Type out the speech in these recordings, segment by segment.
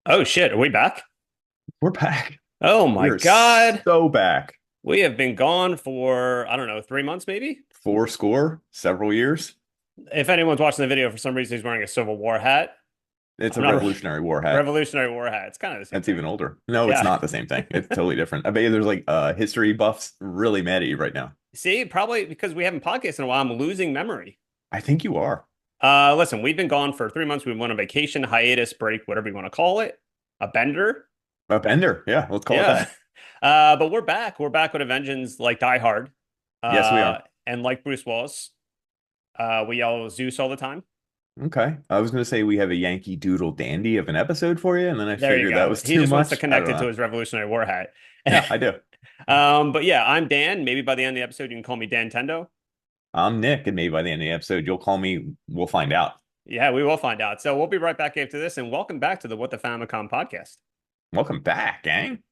Oh shit, are we back? We're back. Oh my We are God. so back. We have been gone for, I don't know, 3 months maybe? Four score, several years. If anyone's watching the video, for some reason he's wearing a Civil War hat. It's I'm a not Revolutionary War hat. Revolutionary War hat. It's kind of the same That's thing. even older. No, it's Yeah. not the same thing. It's totally different. I bet you there's like history buffs really mad at you right now. See, probably because we haven't podcasted in a while, I'm losing memory. I think you are. Listen, we've been gone for 3 months. We went on vacation, hiatus, break, whatever you want to call it. A bender. A bender. Yeah, let's call it Yeah. that. But we're back. We're back with a vengeance like Die Hard. Yes, we are. And like Bruce Willis, we yell Zeus all the time. Okay. I was going to say we have a Yankee Doodle dandy of an episode for you, and then I There you figured that go. was He too just wants to much. I connect don't it to know. his Revolutionary War hat. Yeah, I do. But yeah, I'm Dan. Maybe by the end of the episode, you can call me Dan Tendo. I'm Nick, and maybe by the end of the episode, you'll call me. We'll find out. Yeah, we will find out. So we'll be right back after this, and welcome back to the What the Famicom podcast. Welcome back, gang.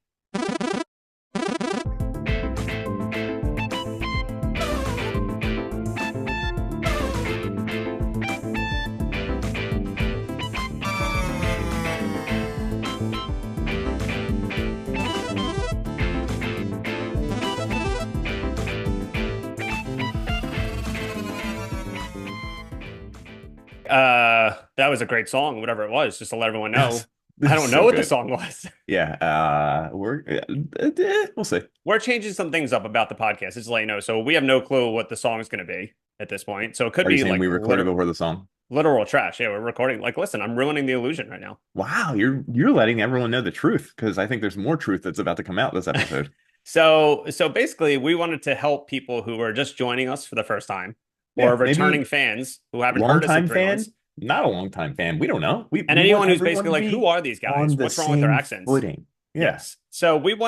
That was a great song, whatever it was, just to let everyone know. Yes, this I is don't know so what the good. song was. Yeah, we'll see. We're changing some things up about the podcast, just to let you know. So we have no clue what the song is going to be at this point. So it could Are you be saying like we recorded over the song? literal trash. Yeah, we're recording. Like, listen, I'm ruining the illusion right now. Wow, you're letting everyone know the truth because I think there's more truth that's about to come out this episode. So basically, we wanted to help people who are just joining us for the first time or Yeah, returning maybe fans who haven't heard us in longtime 3 months, fan, not a longtime fan. We don't know. We and we want anyone who's basically everyone to like, who be are these guys? on the What's wrong with their same accents? footing. Yeah, Yes. So we've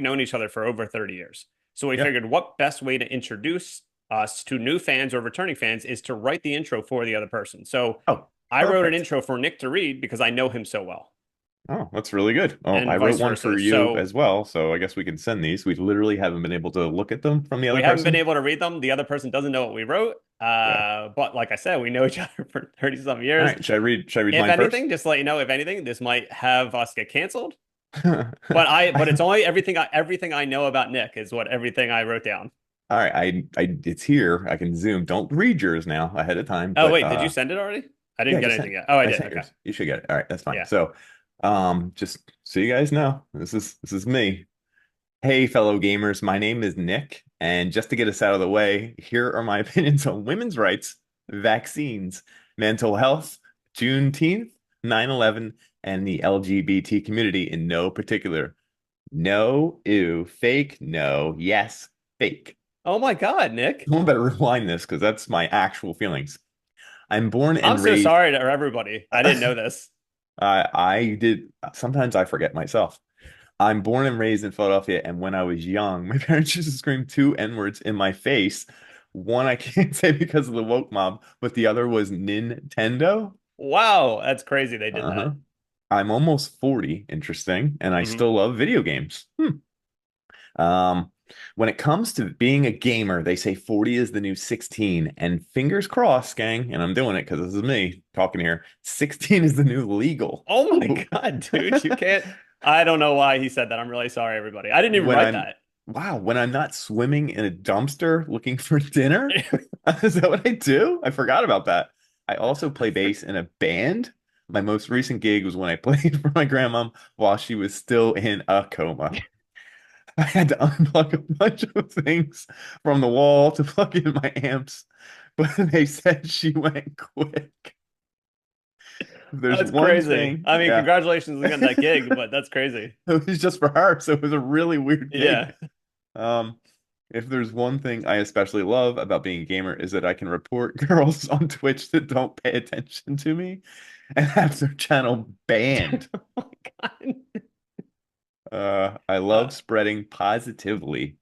known each other for over 30 years. So we yeah. figured what best way to introduce us to new fans or returning fans is to write the intro for the other person. So Oh, I wrote an perfect. intro for Nick to read because I know him so well, Oh, that's really good. Oh, and I wrote vice one versa. for you So as well, so I guess we can send these. We literally haven't been able to look at them from the we other haven't been person. able to read them. The other person doesn't know what we wrote. Yeah. But like I said, we know each other for 30 some All years. right. Should I read If mine first? anything, just to let you know, if anything, this might have us get canceled. But it's only everything I know about Nick is what everything I wrote down. All right, it's here. I can zoom. Don't read yours now ahead of time, Oh but wait, did you send it already? I yeah, didn't I get just anything sent yet. Oh, I I did. sent Okay. yours. You should get it. All right, that's fine. Yeah. So, just so you guys know, this is me. Hey, fellow gamers, my name is Nick, and just to get us out of the way, here are my opinions on women's rights, vaccines, mental health, Juneteenth, 9/11, and the LGBT community in no particular. No, ew, fake, no, yes, fake. Oh my God, Nick. I better rewind this because that's my actual feelings. I'm born I'm and so raised. sorry to everybody. I didn't know this. I did. Sometimes I forget myself. I'm born and raised in Philadelphia, and when I was young, my parents used to scream two N-words in my face. One I can't say because of the woke mob, but the other was Nintendo. Wow, that's crazy they did Uh-huh. that. I'm almost 40, interesting, and I Hmm. still love video games. Um, when it comes to being a gamer, they say 40 is the new 16, and fingers crossed, gang, and I'm doing it because this is me talking here. 16 is the new legal. Oh my Ooh. God, dude, you can't. I don't know why he said that. I'm really sorry, everybody. I didn't even When write I'm that. Wow, when I'm not swimming in a dumpster looking for dinner? Is that what I do? I forgot about that. I also I play for- bass in a band. My most recent gig was when I played for my grandma while she was still in a coma. I had to unplug a bunch of things from the wall to plug in my amps, but they said she went quick. If there's That's one crazy. thing, I mean, yeah, congratulations on getting that gig, but that's crazy. it was just for her, so it was a really weird Yeah. gig. Um, if there's one thing I especially love about being a gamer is that I can report girls on Twitch that don't pay attention to me and have their channel banned. Oh my God. I Uh, love spreading positively.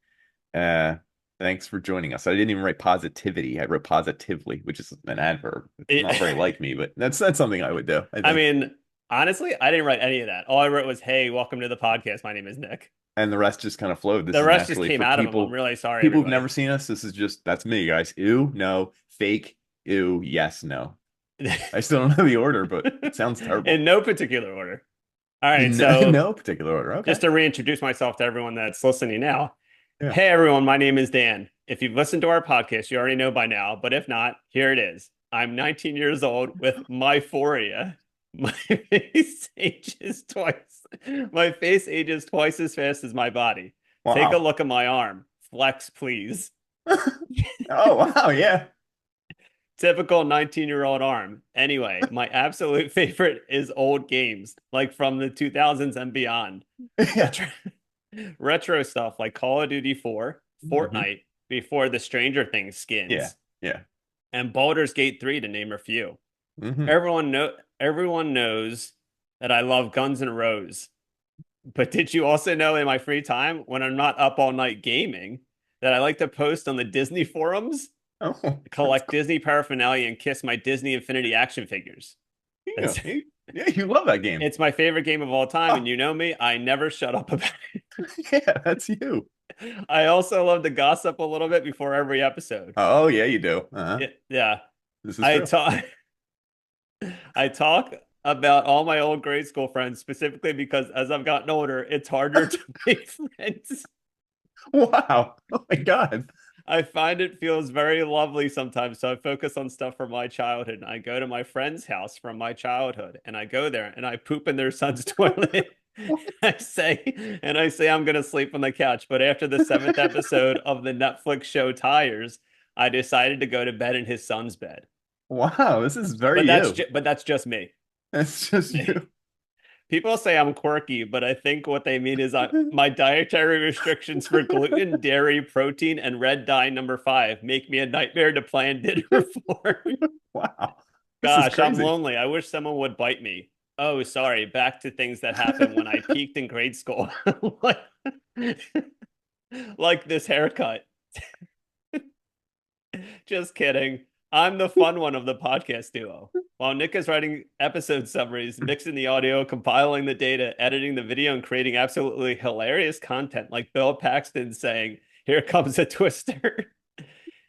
Uh, thanks for joining us. I didn't even write positivity. I wrote positively, which is an adverb. It's it, not very like me, but that's something I would do, I I think. mean, honestly, I didn't write any of that. All I wrote was, "Hey, welcome to the podcast. My name is Nick." And the rest just kind of flowed. This The is rest just naturally came for out of him. I'm people really sorry, people who've everybody. never seen us. This is just that's me, guys. Ew, no, fake, ew, yes, no. I still don't know the order, but it sounds terrible. In no particular order. All right, In so no particular order. Okay. just to reintroduce myself to everyone that's listening now. Yeah. Hey, everyone, my name is Dan. If you've listened to our podcast, you already know by now, but if not, here it is. I'm 19 years old with myphoria. My face ages twice. My face ages twice as fast as my body. Take a Wow. look at my arm. Flex, please. Oh, wow. Yeah. Typical 19-year-old arm. Anyway, my absolute favorite is old games, like from the 2000s and beyond. Yeah. Retro, retro stuff like Call of Duty 4, Hmm. Fortnite, before the Stranger Things Yeah. skins, Yeah. and Baldur's Gate 3 to name a few. Hmm. Everyone knows that I love Guns N' Roses. But did you also know in my free time when I'm not up all night gaming that I like to post on the Disney forums, Oh, that's collect cool. Disney paraphernalia and kiss my Disney Infinity action figures? Yeah. That's Yeah. You love that game. it's my favorite game of all time, and Oh, you know me, I never shut up about yeah. That's you. it. I also love to gossip a little bit before every episode. Oh, yeah, you do. Yeah. This is I true. talk I talk about all my old grade school friends specifically because as I've gotten older, it's harder to make friends. Wow. Oh my God. I find it feels very lovely sometimes, so I focus on stuff from my childhood. I go to my friend's house from my childhood, and I go there and I poop in their son's toilet. What? I say I'm gonna sleep on the couch. But after the seventh episode of the Netflix show Tires, I decided to go to bed in his son's bed. Wow. This is very But you. that's just me. That's just you. People say I'm quirky, but I think what they mean is my dietary restrictions for gluten, dairy, protein, and red dye number 5 make me a nightmare to plan dinner for. Wow. This is Gosh, I'm crazy. lonely. I wish someone would bite me. Oh, sorry. Back to things that happened when I peaked in grade school. like, like this haircut. Just kidding. I'm the fun one of the podcast duo. While Nick is writing episode summaries, mixing the audio, compiling the data, editing the video, and creating absolutely hilarious content, like Bill Paxton saying, "Here comes a twister."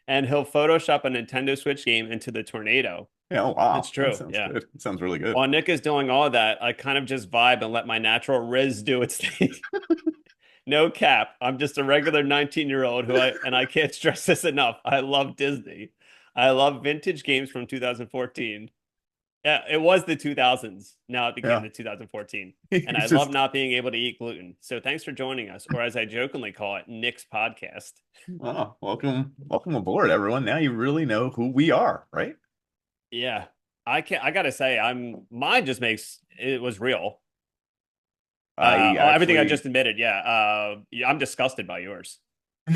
And he'll Photoshop a Nintendo Switch game into the tornado. Yeah, oh, It's wow. That true. sounds Yeah. good. It sounds really good. While Nick is doing all that, I kind of just vibe and let my natural riz do its thing. No cap. I'm just a regular 19-year-old I can't stress this enough. I love Disney. I love vintage games from 2014. Yeah, it was the 2000s. Now it became Yeah. the 2014. And You I love just, not being able to eat gluten. So thanks for joining us, or as I jokingly call it, Nick's podcast. oh, welcome aboard, everyone. Now you really know who we are, right? Yeah. I gotta say, mine just makes it was real. I Everything I actually, just admitted, yeah. Yeah, I'm disgusted by yours.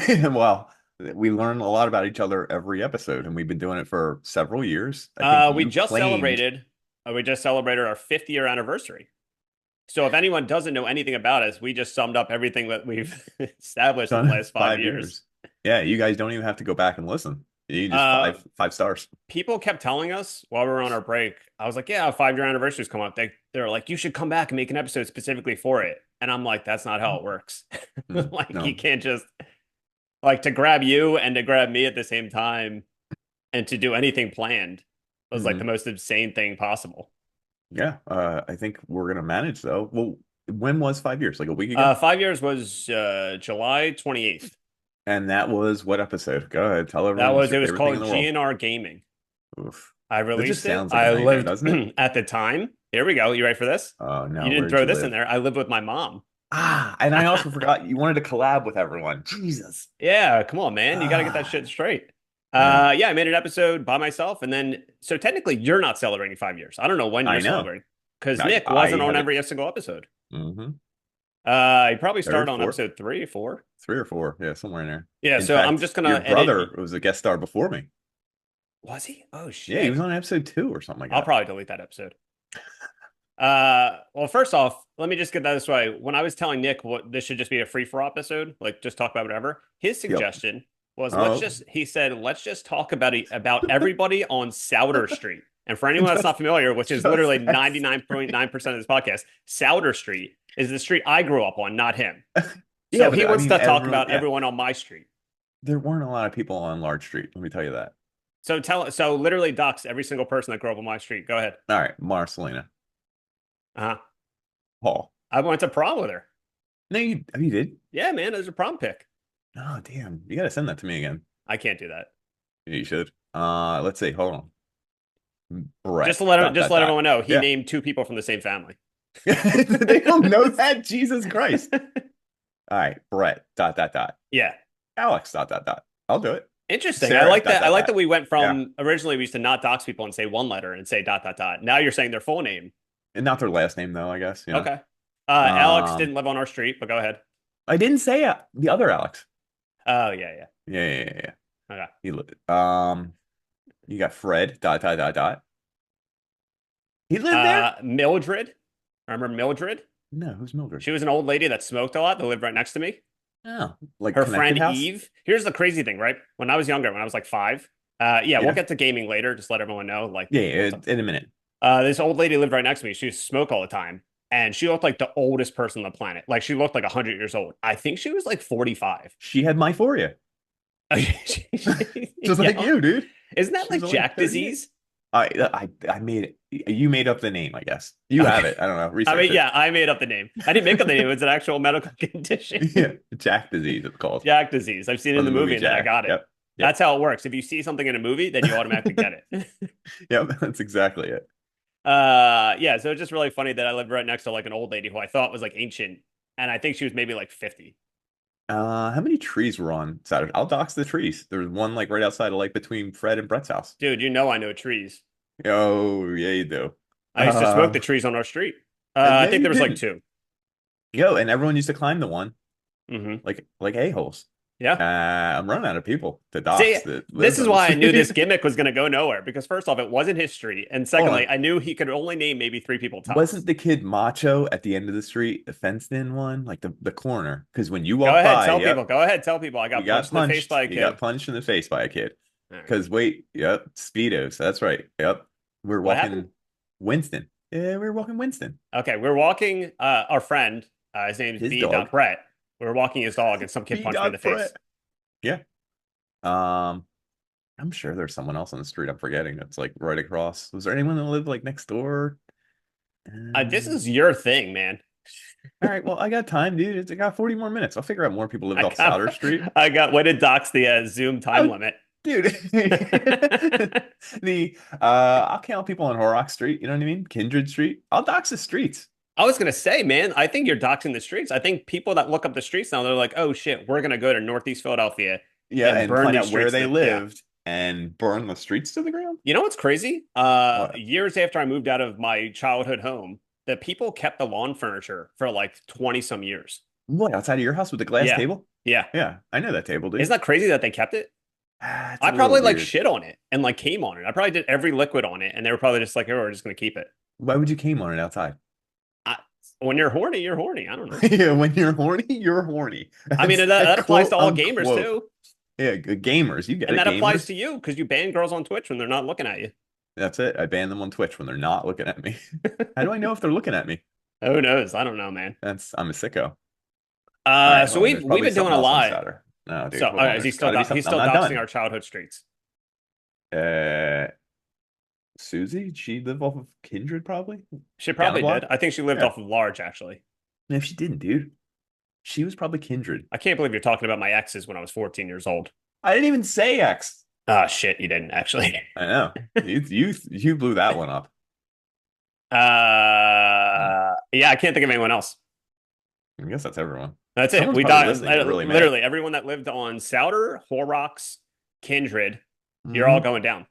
well, we learn a lot about each other every episode, and we've been doing it for several years. I think We you just claimed, celebrated. We just celebrated our 50th year anniversary. So if anyone doesn't know anything about us, we just summed up everything that we've established in the done last five 5 years. years. Yeah, you guys don't even have to go back and listen. You just Uh, five stars. People kept telling us while we were on our break. I was like, "Yeah, 5 year anniversary's coming up." They're like, "You should come back and make an episode specifically for it." And I'm like, "That's not how it works. Mm, Like you no. can't just like to grab you and to grab me at the same time and to do anything planned was like the Hmm. most insane thing possible." Yeah, I think we're gonna manage though. Well, when was 5 years? Like a week ago? 5 years was July 28th. And that was what episode? Go ahead, tell That everyone what's was your it was favorite thing in called the world. GNR Gaming. Oof. I That just released it. sounds like a I nightmare, lived doesn't it? at the time. Here we go. You ready for this? Oh You no, didn't where'd throw you this in live? there. I lived with my mom. Ah, and I also forgot you wanted to collab with everyone. Jesus. Yeah, come on, man. You got to get that Ah, shit straight. yeah, Yeah, I made an episode by myself, and then so technically you're not celebrating 5 years. I don't know when you're I know. celebrating because I Nick I wasn't on haven't. every single episode. Hmm. He probably Third, started on fourth, episode 3 or 4. 3 or 4. Yeah, somewhere in there. Yeah, In so I'm fact, just gonna your edit. brother was a guest star before me. Was he? Oh Yeah, he was shit! on episode 2 or something like I'll that. probably delete that episode. Well, first off, let me just get that this way. When I was telling Nick what this should just be a free for all episode, like just talk about whatever, his Yep. suggestion was Oh, he said, let's just talk about everybody on Souder Street. And for anyone that's just not familiar, which is just literally that. 99.9% of this podcast, Souder Street is the street I grew up on, not him. Yeah, So but he I wants mean, to talk everyone. about Yeah, everyone on my street. there weren't a lot of people on Large Street. Let me tell you that. So literally dox every single person that grew up on my street. Go ahead. All right, Marcelina. Uh-huh. Paul. I went to prom with her. No, you did? Yeah, man, there's a prom pic. Oh, damn. You gotta send that to me again. I can't do that. You should. Let's see. Hold on. Just Brett. to let him, Dot just dot let dot. everyone know, he Yeah. named two people from the same family. They don't know that. Jesus Christ. All right. Brett. Dot dot dot. Yeah. Alex. Dot dot dot. I'll do it. Interesting. I Sarah. like Dot that. I dot like that dot. we went Yeah. from originally we used to not dox people and say one letter and say dot dot dot. Now you're saying their full name. And not their last name though, I guess. Okay. Alex Um, didn't live on our street, but go ahead. I didn't say the other Alex. Oh yeah, Yeah. yeah. Okay. You got Fred. Dot dot dot dot. He lived there? Mildred. Remember Mildred? No, who's Mildred? She was an old lady that smoked a lot that lived right next to me. Oh, like Her connected friend house? Eve. Here's the crazy thing, right? When I was younger, when I was like 5, yeah, we'll Yeah. get to gaming later. Just let everyone know. Like, Yeah, in a minute. this old lady lived right next to me. She used to smoke all the time, and she looked like the oldest person on the planet. Like, she looked like 100 years old. I think she was like 45. She had my for you. Just like Yeah. you, dude. Isn't that She like was only Jack 38. disease? I made it. You made up the name, I guess. You have it. I don't know. I Research mean, it. yeah, I made up the name. I didn't make up the name. It's an actual medical condition. Yeah, Jack disease, it's called. Jack disease. I've seen it in From the movie and then I Jack. got it. Yep. That's how it works. If you see something in a movie, then you automatically get it. Yep, that's exactly it. Yeah, so it's just really funny that I lived right next to like an old lady who I thought was like ancient, and I think she was maybe like 50. How many trees were on Saturday? I'll dox the trees. There was one like right outside of like between Fred and Brett's house. Dude, you know I know trees. Oh, yeah, you do. I used to smoke the trees on our street. I No, think you there was like didn't. 2. Yo, and everyone used to climb the one Hmm. like a-holes. Yeah. I'm running out of people to See, dox that this live is on the why I knew this street. gimmick was going to go nowhere because first off, it wasn't his street, and Hold secondly, on. I knew he could only name maybe 3 people tops. Wasn't the kid macho at the end of the street, the fenced in one, like the corner? Because when you Go walk ahead, by, tell people. yep, Go ahead, tell people. I you got got punched in the face punched. by a You kid. got punched in the face by a kid. All right. Because wait, yep, Speedos. That's right. Yep, we're What happened? walking Winston. Yeah, we were walking Winston. Okay, we're walking. Our friend, his name's His B. dog. Brett. We were walking his dog, and some kid B. punched me in the face. Brett. Yeah. Um, I'm sure there's someone else on the street I'm forgetting that's like right across. Was there anyone that lived like next door? This is your thing, man. All right, well, I got time, dude. I got 40 more minutes. I'll figure out more people lived I off Souter got, Street. I got. When did docs the Zoom time Oh, limit? dude. I'll count people on Horrocks Street, you know what I mean? Kindred Street. I'll dox the streets. I was gonna say, man, I think you're doxing the streets. I think people that look up the streets now, they're like, oh shit, we're gonna go to Northeast Philadelphia Yeah, and and burn find these out where streets. they Yeah. lived and burn the streets to the ground. You know what's crazy? What? Years after I moved out of my childhood home, the people kept the lawn furniture for like 20 some years. What, outside of your house with the glass Yeah. table? Yeah. Yeah, I know that table, dude. Isn't that crazy that they kept it? It's I a little probably like weird. shit on it and like came on it. I probably did every liquid on it, and they were probably just like, "Oh, we're just gonna keep it." Why would you came on it outside? I, when you're horny, you're horny. I don't know. Yeah, when you're horny, you're horny. I mean, That's that a applies to all quote, gamers unquote. too, Yeah, gamers, you get and it, that applies gamers. to you because you ban girls on Twitch when they're not looking at you. That's it. I ban them on Twitch when they're not looking at me. How do I know if they're looking at me? Who knows? I don't know, man. I'm a sicko. All right, So hold on. There's we've probably been doing something a else on lot. Saturday. No, dude. So Hold on. is he There's still gotta be he's something. still I'm not doxing done. our childhood streets? Susie, she lived off of Kindred, probably. She Down the probably block. did. I think she lived Yeah. off of Large, actually. And if she didn't, dude, she was probably Kindred. I can't believe you're talking about my exes when I was 14 years old. I didn't even say X. Ah, shit, you didn't actually. I know. You blew that one up. Yeah, I can't think of anyone else. I guess that's everyone. That's it. Someone's We probably died. listening and really mad. Literally, everyone that lived on Souter, Horrocks, Kindred, you're Mhm. all going down.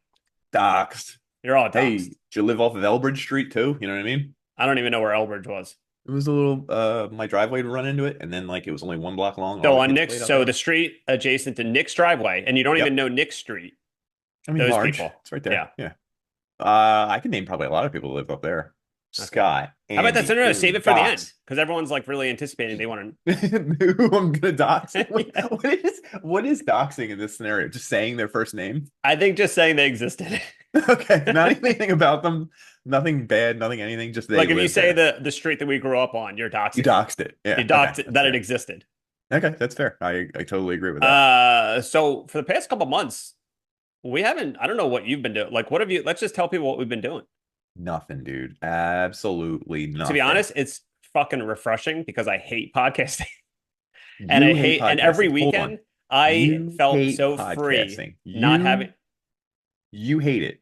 Doxed. You're all Hey, doxed. did you live off of Elbridge Street too? You know what I mean? I don't even know where Elbridge was. It was a little my driveway to run into it, and then like it was only one block long. So All the on kids Nick's, played out so there. the street adjacent to Nick's driveway, and you don't Yep. even know Nick's street. I mean, those large. people. It's right there. Yeah. Yeah. I can name probably a lot of people who live up there. Scott. How about that? Andy, No, save it for the end Dox. because everyone's like really anticipating they want Who I'm gonna dox? Yeah. What is doxing in this scenario? Just saying their first name? to. I think just saying they existed. Okay, not anything about them, nothing bad, nothing anything. Just they Like if you live say there. the street that we grew up on, you're doxing. You doxed it. Yeah, You doxed okay, it, that that's it fair. existed. Okay, that's fair. I totally agree with that. So for the past couple months, we haven't. I don't know what you've been doing. Like, what have you? Let's just tell people what we've been doing. Nothing, dude. Absolutely nothing. To be honest, it's fucking refreshing because I hate podcasting. And I You hate hate, and every podcasting. Hold on. weekend I You felt hate so free podcasting. not having, You hate it.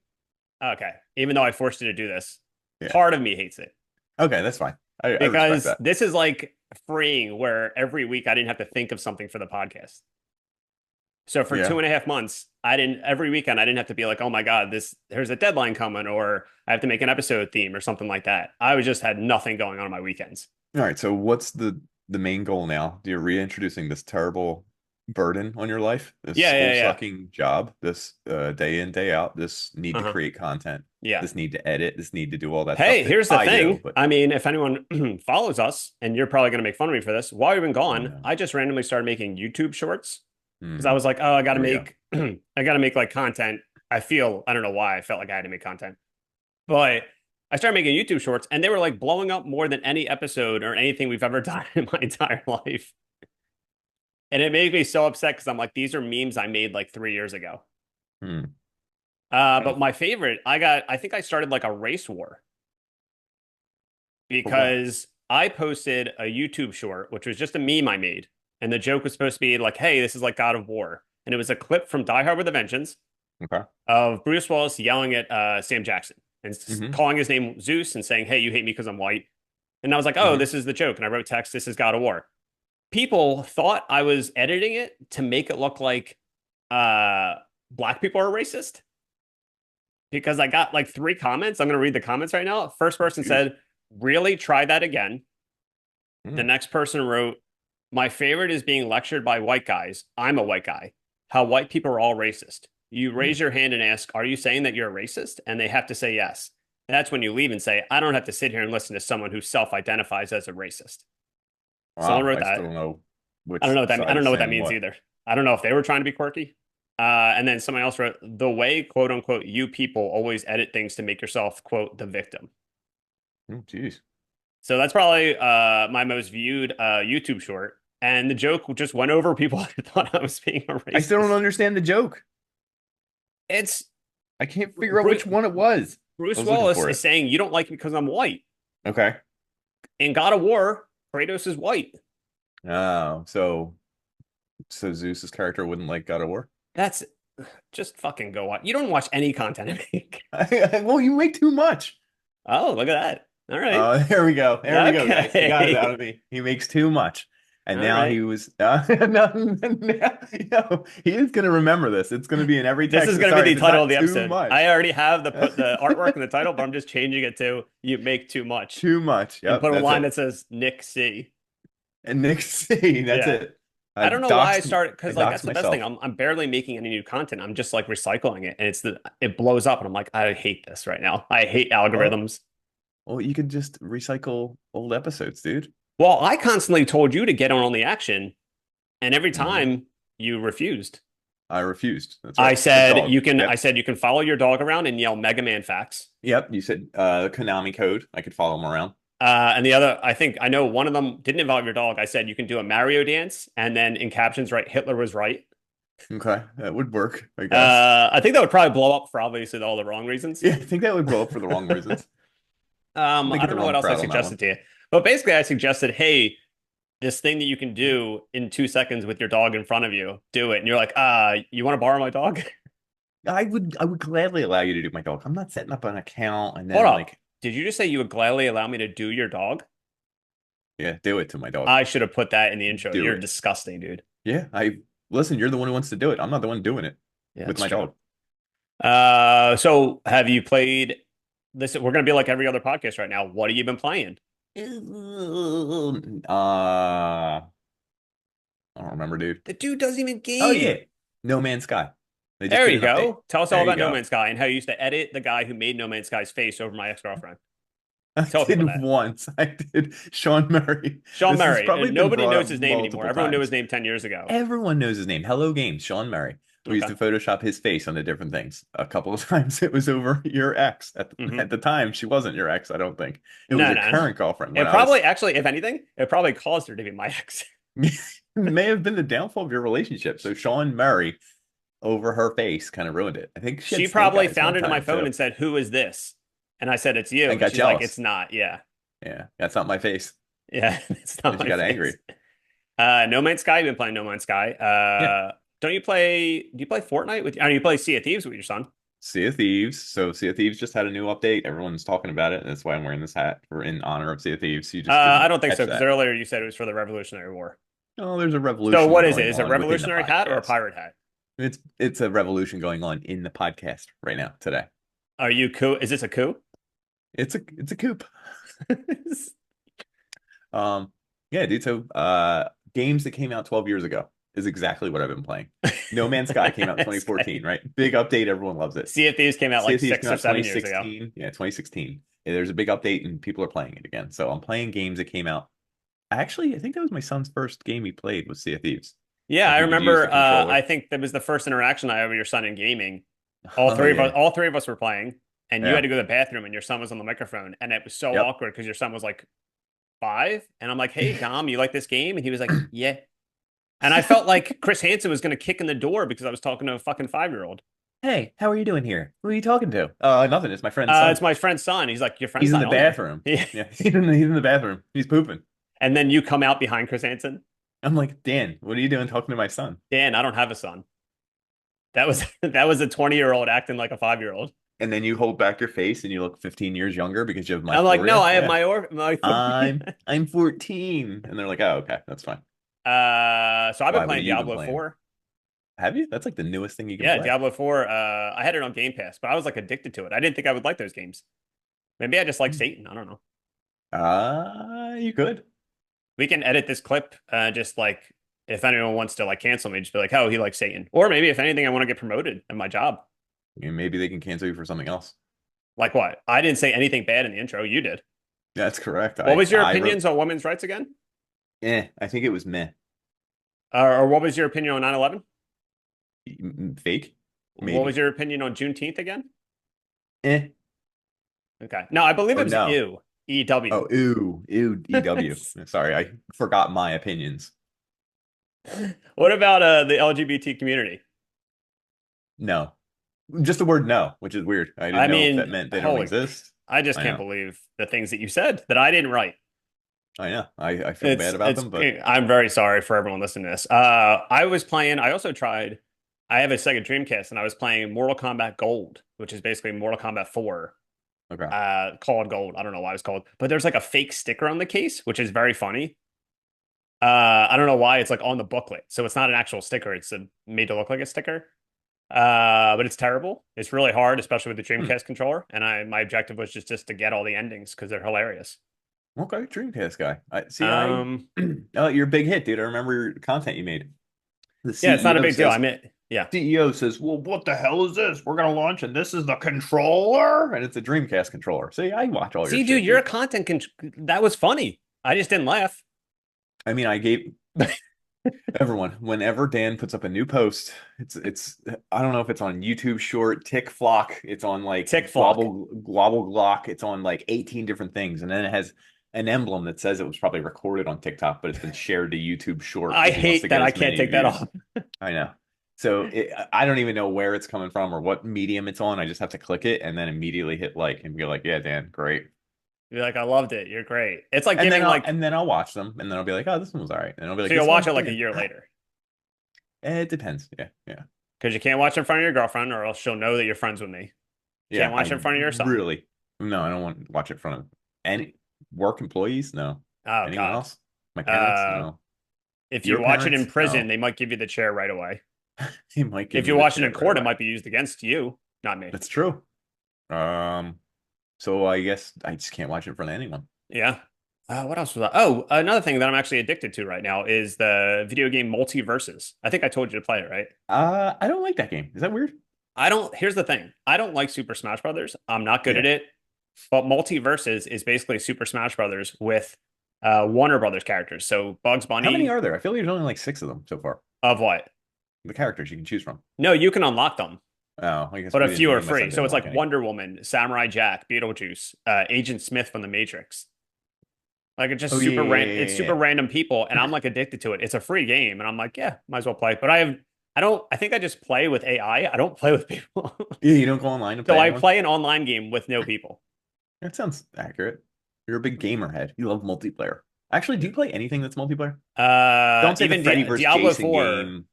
okay, even though I forced you to do this, Yeah. part of me hates it Okay, that's fine. I respect because that. this is like freeing where every week I didn't have to think of something for the podcast. So for Yeah. 2.5 months, every weekend, I didn't have to be like, oh my God, there's a deadline coming, or I have to make an episode theme or something like that. I was just had nothing going on my weekends. All right. So what's the main goal now? You're reintroducing this terrible burden on your life, this Yeah, soul yeah, yeah. sucking job, this day in, day out, this need to Uh-huh. create content, Yeah. this need to edit, this need to do all that stuff Hey, that here's the I do. thing. But I mean, if anyone follows us, and you're probably going to make fun of me for this, while we've been oh gone, no. I just randomly started making YouTube shorts because I Hmm. was like, oh, I got to Here we go. make, I got to make like content. I don't know why I felt like I had to make content, but I started making YouTube shorts and they were like blowing up more than any episode or anything we've ever done in my entire life. And it made me so upset because I'm like, these are memes I made like 3 years ago. Hmm. But my favorite, I think I started like a race war For what? because I posted a YouTube short, which was just a meme I made. And the joke was supposed to be like, hey, this is like God of War. And it was a clip from Die Hard with a Vengeance Okay. of Bruce Willis yelling at Sam Jackson and Hmm. calling his name Zeus and saying, hey, you hate me because I'm white. And I was like, oh, Hmm. this is the joke. And I wrote text, this is God of War. People thought I was editing it to make it look like uh, black people are racist because I got like 3 comments. I'm going to read the comments right now. First person Jeez. said, really try that again. The Hmm. next person wrote, my favorite is being lectured by white guys. I'm a white guy. How white people are all racist. You Hmm. raise your hand and ask, are you saying that you're a racist? And they have to say yes. And that's when you leave and say, I don't have to sit here and listen to someone who self-identifies as a racist. Someone Wow. wrote I still that. don't know I don't which know what that I side don't is know what that saying means what. either. I don't know if they were trying to be quirky. And then someone else wrote, the way, quote unquote, you people always edit things to make yourself, quote, the victim. Oh, jeez. So that's probably my most viewed YouTube short. And the joke just went over people who thought I was being a I still don't racist. understand the joke. It's I can't figure out Bruce, which one it was. I Bruce was looking Willis for is it. saying you don't like me because I'm white. Okay. In God of War, Kratos is white. Oh, so Zeus's character wouldn't like God of War? That's just fucking go on. You don't watch any content I make. Well, you make too much. Oh, look at that. All right. Oh, there we go. There we go, guys. You got it out Okay. of me. He makes too much. And All now right. he was no, he is gonna remember this. It's gonna be in every This is text. going to be Sorry, the if it's title of not the too episode. I much. already have the artwork and the title, but I'm just changing it to "You make too much" Too much. and Yep, put a that's line it. that says "Nick C." And Nick C, that's Yeah. it. I don't know why I because like doxed that's the best thing. myself. I'm barely making any new content. I'm just like recycling it, and it blows up, and I'm like, I hate this right now. I hate Oh, algorithms. well, you could just recycle old episodes, dude. Well, I constantly told you to get on the action, and every Hmm. time you refused. I refused. That's I right. The said dog. you can. I Yep. said you can follow your dog around and yell Mega Man facts. Yep. You said Konami code. I could follow him around. And the other, I think I know one of them didn't involve your dog. I said you can do a Mario dance, and then in captions, write Hitler was right. Okay, that would work, I guess. I think that would probably blow up for obviously all the wrong reasons. Yeah, I think that would blow up for the wrong reasons. I think I get don't the know what wrong else I crowd on that one. suggested to you, but basically, I suggested, hey, this thing that you can do in 2 seconds with your dog in front of you, do it. And you're like, you want to borrow my dog? I would gladly allow you to do my dog. I'm not setting up an account and Hold then up. like, Did you just say you would gladly allow me to do your dog? yeah, do it to my dog. I should have put that in the intro. Do You're it. disgusting, dude. Yeah, I listen, you're the one who wants to do it. I'm not the one doing it Yeah, with that's my true. dog. So have you played this? We're gonna be like every other podcast right now. What have you been playing? I don't remember, dude. The dude doesn't even Oh yeah. game. No Man's Sky. They just There did you an update. go. Tell us all There you about No go. Man's Sky and how you used to edit the guy who made No Man's Sky's face over my ex-girlfriend. I Tell people did that. once. I did Sean Murray. Sean This has Murray. probably And been nobody brought knows up his name anymore. multiple Everyone knew his times. name 10 years ago. Everyone knows his name. Hello Games, Sean Murray. We used Okay. to Photoshop his face onto different things. A couple of times it was over your ex. Hmm. At the time, she wasn't your ex, I don't think. It was No, your no. current girlfriend when It I was probably, actually, if anything, it probably caused her to be my ex. may have been the downfall of your relationship. So Sean Murray over her face kind of ruined it. I think she had She snake probably eyes found one it in my time phone too. and said, who is this? And I said, it's you. And And got she's like, jealous. it's not. Yeah. Yeah, that's not my face. Yeah, it's not And she my got face. angry. No Man's Sky. You've been playing No Man's Sky. Yeah. Don't you play? Do you play Fortnite with? You play Sea of Thieves with your son? Sea of Thieves. So Sea of Thieves just had a new update. Everyone's talking about it. That's why I'm wearing this hat for in honor of Sea of Thieves. You just I didn't don't think so catch because that. earlier you said it was for the Revolutionary War. Oh, there's a So revolution what is it? going Is it a on within the revolutionary hat or a podcast. pirate hat? It's a revolution going on in the podcast right now today. Are you coup? Is this a coup? It's a coup. Um, yeah, dude. So, games that came out 12 years ago is exactly what I've been playing. No Man's Sky came out in That's 2014, great. right? Big update. Everyone loves it. Sea of Thieves came out Sea like of Thieves came six or out seven years ago. 2016. Yeah, 2016. Yeah, there's a big update and people are playing it again. So I'm playing games that came out. Actually, I think that was my son's first game he played was Sea of Thieves. Yeah, Like I he could use the remember. I controller. think that was the first interaction I had with your son in gaming. Oh yeah. All three of us were playing, and you had Yeah. to go to the bathroom, and your son was on the microphone, and it was so Yep. awkward because your son was like 5, and I'm like, "Hey, Dom, you like this game?" And he was like, "Yeah." And I felt like Chris Hansen was going to kick in the door because I was talking to a fucking 5-year-old. Hey, how are you doing here? Who are you talking to? Nothing. It's my friend's It's son. my friend's son. He's like, "Your He's friend's in not the on there." bathroom. Yeah. Yeah, he's in the bathroom. He's pooping. And then you come out behind Chris Hansen. I'm like, Dan, what are you doing talking to my son? Dan, I don't have a son. That was that was a 20-year-old acting like a 5-year-old. And then you hold back your face and you look 15 years younger because you have I'm like, no, myphoria. I have Yeah. my I'm 14. And they're like, oh, okay, that's fine. So I've been Why? What playing have you been Diablo playing? 4. Have you? That's like the newest thing you can Yeah, play. Diablo 4. I had it on Game Pass, but I was like addicted to it. I didn't think I would like those games. Maybe I just like Satan. I don't know. You could. We can edit this clip, just like if anyone wants to like cancel me, just be like, oh, he likes Satan. Or maybe if anything, I want to get promoted in my job. I mean, maybe they can cancel you for something else. Like what? I didn't say anything bad in the intro. You did. That's correct. What was your I wrote, opinions on women's rights again? I think it was meh. Or what was your opinion on 9/11? Fake? What was Maybe. your opinion on Juneteenth again? Eh. Okay. No, I believe Or it was no. ew. EW. Oh, ew, EW. Sorry, I forgot my opinions. What about the LGBT community? No. Just the word no, which is weird. I I didn't know if that mean, meant they don't holy, exist. I just I can't know. believe the things that you said that I didn't write. I know. I feel bad about them, but I'm very sorry for everyone listening to this. I also tried, I have a Sega Dreamcast and I was playing Mortal Kombat Gold, which is basically Mortal Kombat 4, okay. called Gold. I don't know why it's called, but there's like a fake sticker on the case, which is very funny. I don't know why it's like on the booklet. So it's not an actual sticker. It's made to look like a sticker. But it's terrible. It's really hard, especially with the Hmm. Dreamcast controller. And my objective was just to get all the endings because they're hilarious. Okay, Dreamcast guy. I see. Um, Oh, you're a big hit, dude. I remember your content you made. The yeah, it's not a CEO big deal. I says, mean, yeah. CEO says, "Well, what the hell is this? We're gonna launch, and this is the controller, and it's a Dreamcast controller." See, I watch all your See, dude, shit, you're a dude. content that was funny. I just didn't laugh. I mean, I gave everyone whenever Dan puts up a new post, it's I don't know if it's on YouTube Short, TikTok, it's on like Tick flock. Global Glock, it's on like 18 different things, and then it has an emblem that says it was probably recorded on TikTok, but it's been shared to YouTube Short I because he wants hate to that get I as can't many take that views. off. I know. So I don't even know where it's coming from or what medium it's on. I just have to click it and then immediately hit like and be like, "Yeah, Dan, great." You're like, I loved it. You're great. It's like giving like, And then I'll watch them and then I'll be like, "Oh, this one was all right." And I'll be like, so you'll "This watch one, it like a Dan." year later It depends. Yeah, yeah. because you can't watch it in front of your girlfriend or else she'll know that you're friends with me. Can't Yeah, watch it I in front of your son. really no, I don't want to watch it in front of any work employees. No. Oh, Anyone God. else? My parents? Uh, No. if you Your watch it in parents? prison, No. they might give you the chair right away. He might give If me you the watch it chair in right court, it away. might be used against you, not me. That's true. Um, so I guess I just can't watch it in front of anyone. Yeah. What else was that? Oh, another thing that I'm actually addicted to right now is the video game Multiverses. I think I told you to play it, right? I don't like that game. Is that weird? Here's the thing. I don't like Super Smash Brothers. I'm not good at Yeah. it. But Multiverses is basically Super Smash Brothers with Warner Brothers characters. So Bugs How many Bunny are there? I feel like there's only like six of them so far. of what? The characters you can choose from. No, you can unlock them, Oh, I guess but a few are maybe my free. son So didn't it's like like any. Wonder Woman, Samurai Jack, Beetlejuice, Agent Smith from The Matrix. Like it's Oh just yeah, yeah, it's yeah, super yeah. random people, and I'm like addicted to it. It's a free game, and I'm like, yeah, might as well play. But I think I just play with AI. I don't play with people. Yeah, you don't go online to So play I anyone? play an online game with no people. That sounds accurate. You're a big gamer head. You love multiplayer. Actually, do you play anything that's multiplayer? Don't say the Even Freddy vs. Diablo Jason 4, game.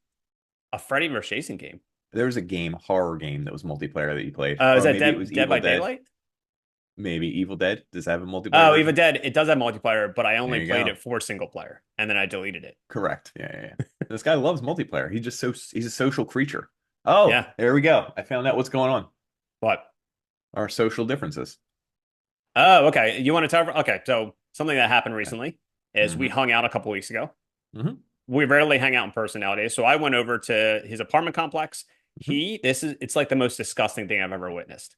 a Freddy vs. Jason game. There was a game, horror game that was multiplayer that you played. Is Or that maybe it was Dead Evil by Dead. Daylight? Maybe Evil Dead. Does that have a multiplayer Oh, Even version? Dead. It does have multiplayer, but I There only you played go. it for single player, and then I deleted it. Correct. Yeah, yeah, yeah. This guy loves multiplayer. He's a social creature. Oh, Yeah. there we go. I found out what's going on. What? Our social differences. Oh, okay. You want to tell? Okay, so something that happened recently is we Mm-hmm. hung out a couple weeks ago. Mm-hmm. We rarely hang out in person nowadays, so I went over to his apartment complex. Mm-hmm. It's like the most disgusting thing I've ever witnessed.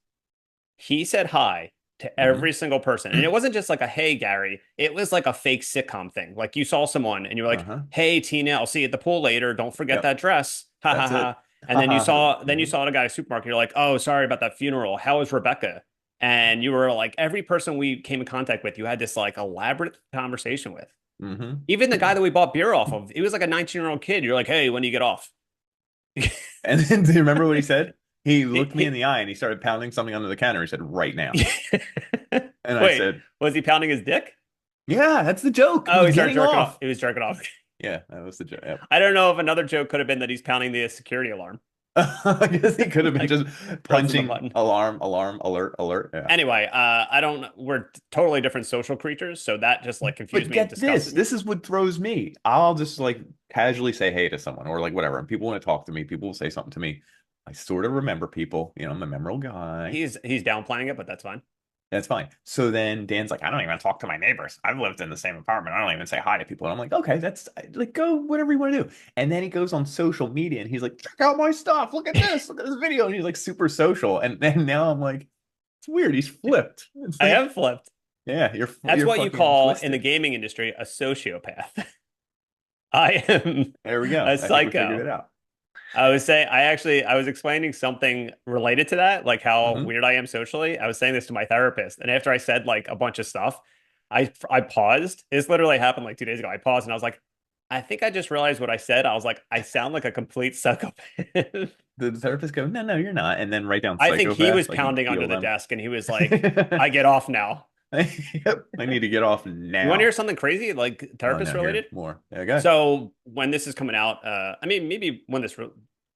He said hi to every Mm-hmm. single person. And it wasn't just like a hey Gary, it was like a fake sitcom thing. Like you saw someone and you're like, Uh-huh. "Hey Tina, I'll see you at the pool later. Don't forget Yep. that dress." Ha ha That's it. ha. And then you Haha. saw then you Mm-hmm. saw the guy at the supermarket. You're like, "Oh, sorry about that funeral. How is Rebecca?" And you were like, every person we came in contact with, you had this like elaborate conversation with. Mm-hmm. Even the Yeah. guy that we bought beer off of, he was like a 19-year-old kid. You're like, "Hey, when do you get off?" And then do you remember what he said? He He, looked me in he, the eye and he started pounding something under the counter. He said, right now. And I Wait, said, was he pounding his dick? yeah, that's the joke. He Oh, was he started getting jerking off. off. He was jerking off. Yeah, that was the joke. Yep. I don't know if another joke could have been that he's pounding the security alarm, I guess he could have been like just pressing the punching button. alarm, alarm, alert, alert. Yeah. Anyway, I don't. We're totally different social creatures, so that just like confused But me and get this. disgusted me. This is what throws me. I'll just like casually say hey to someone or like whatever. And people want to talk to me. People will say something to me. I sort of remember people. I'm a memorable guy. He's downplaying it, but that's fine. That's fine. So then Dan's like, I don't even talk to my neighbors. I've lived in the same apartment. I don't even say hi to people. And I'm like, okay, that's like, go whatever you want to do. And then he goes on social media and he's like, check out my stuff. Look at this. Look at this video. And he's like super social. And then now I'm like, it's weird. He's flipped. It's I like, am flipped. yeah, That's you're what you fucking call in the twisted. gaming industry a sociopath. I am There we go. a I think we figured psycho. it out. I was explaining something related to that, like how Hmm. weird I am socially. I was saying this to my therapist, and after I said like a bunch of stuff, I paused. This literally happened like 2 days ago. I paused and I was like, I think I just realized what I said. I was like, I sound like a complete psychopath. The therapist go, no, no, you're not. And then write down I think he psychopath, was like you pounding under feel the them. desk and he was like, I get off now. Yep, I need to get off You want to hear now. something crazy, like Oh therapist no, here related? more. There we go. So when this is coming out, I mean, maybe when this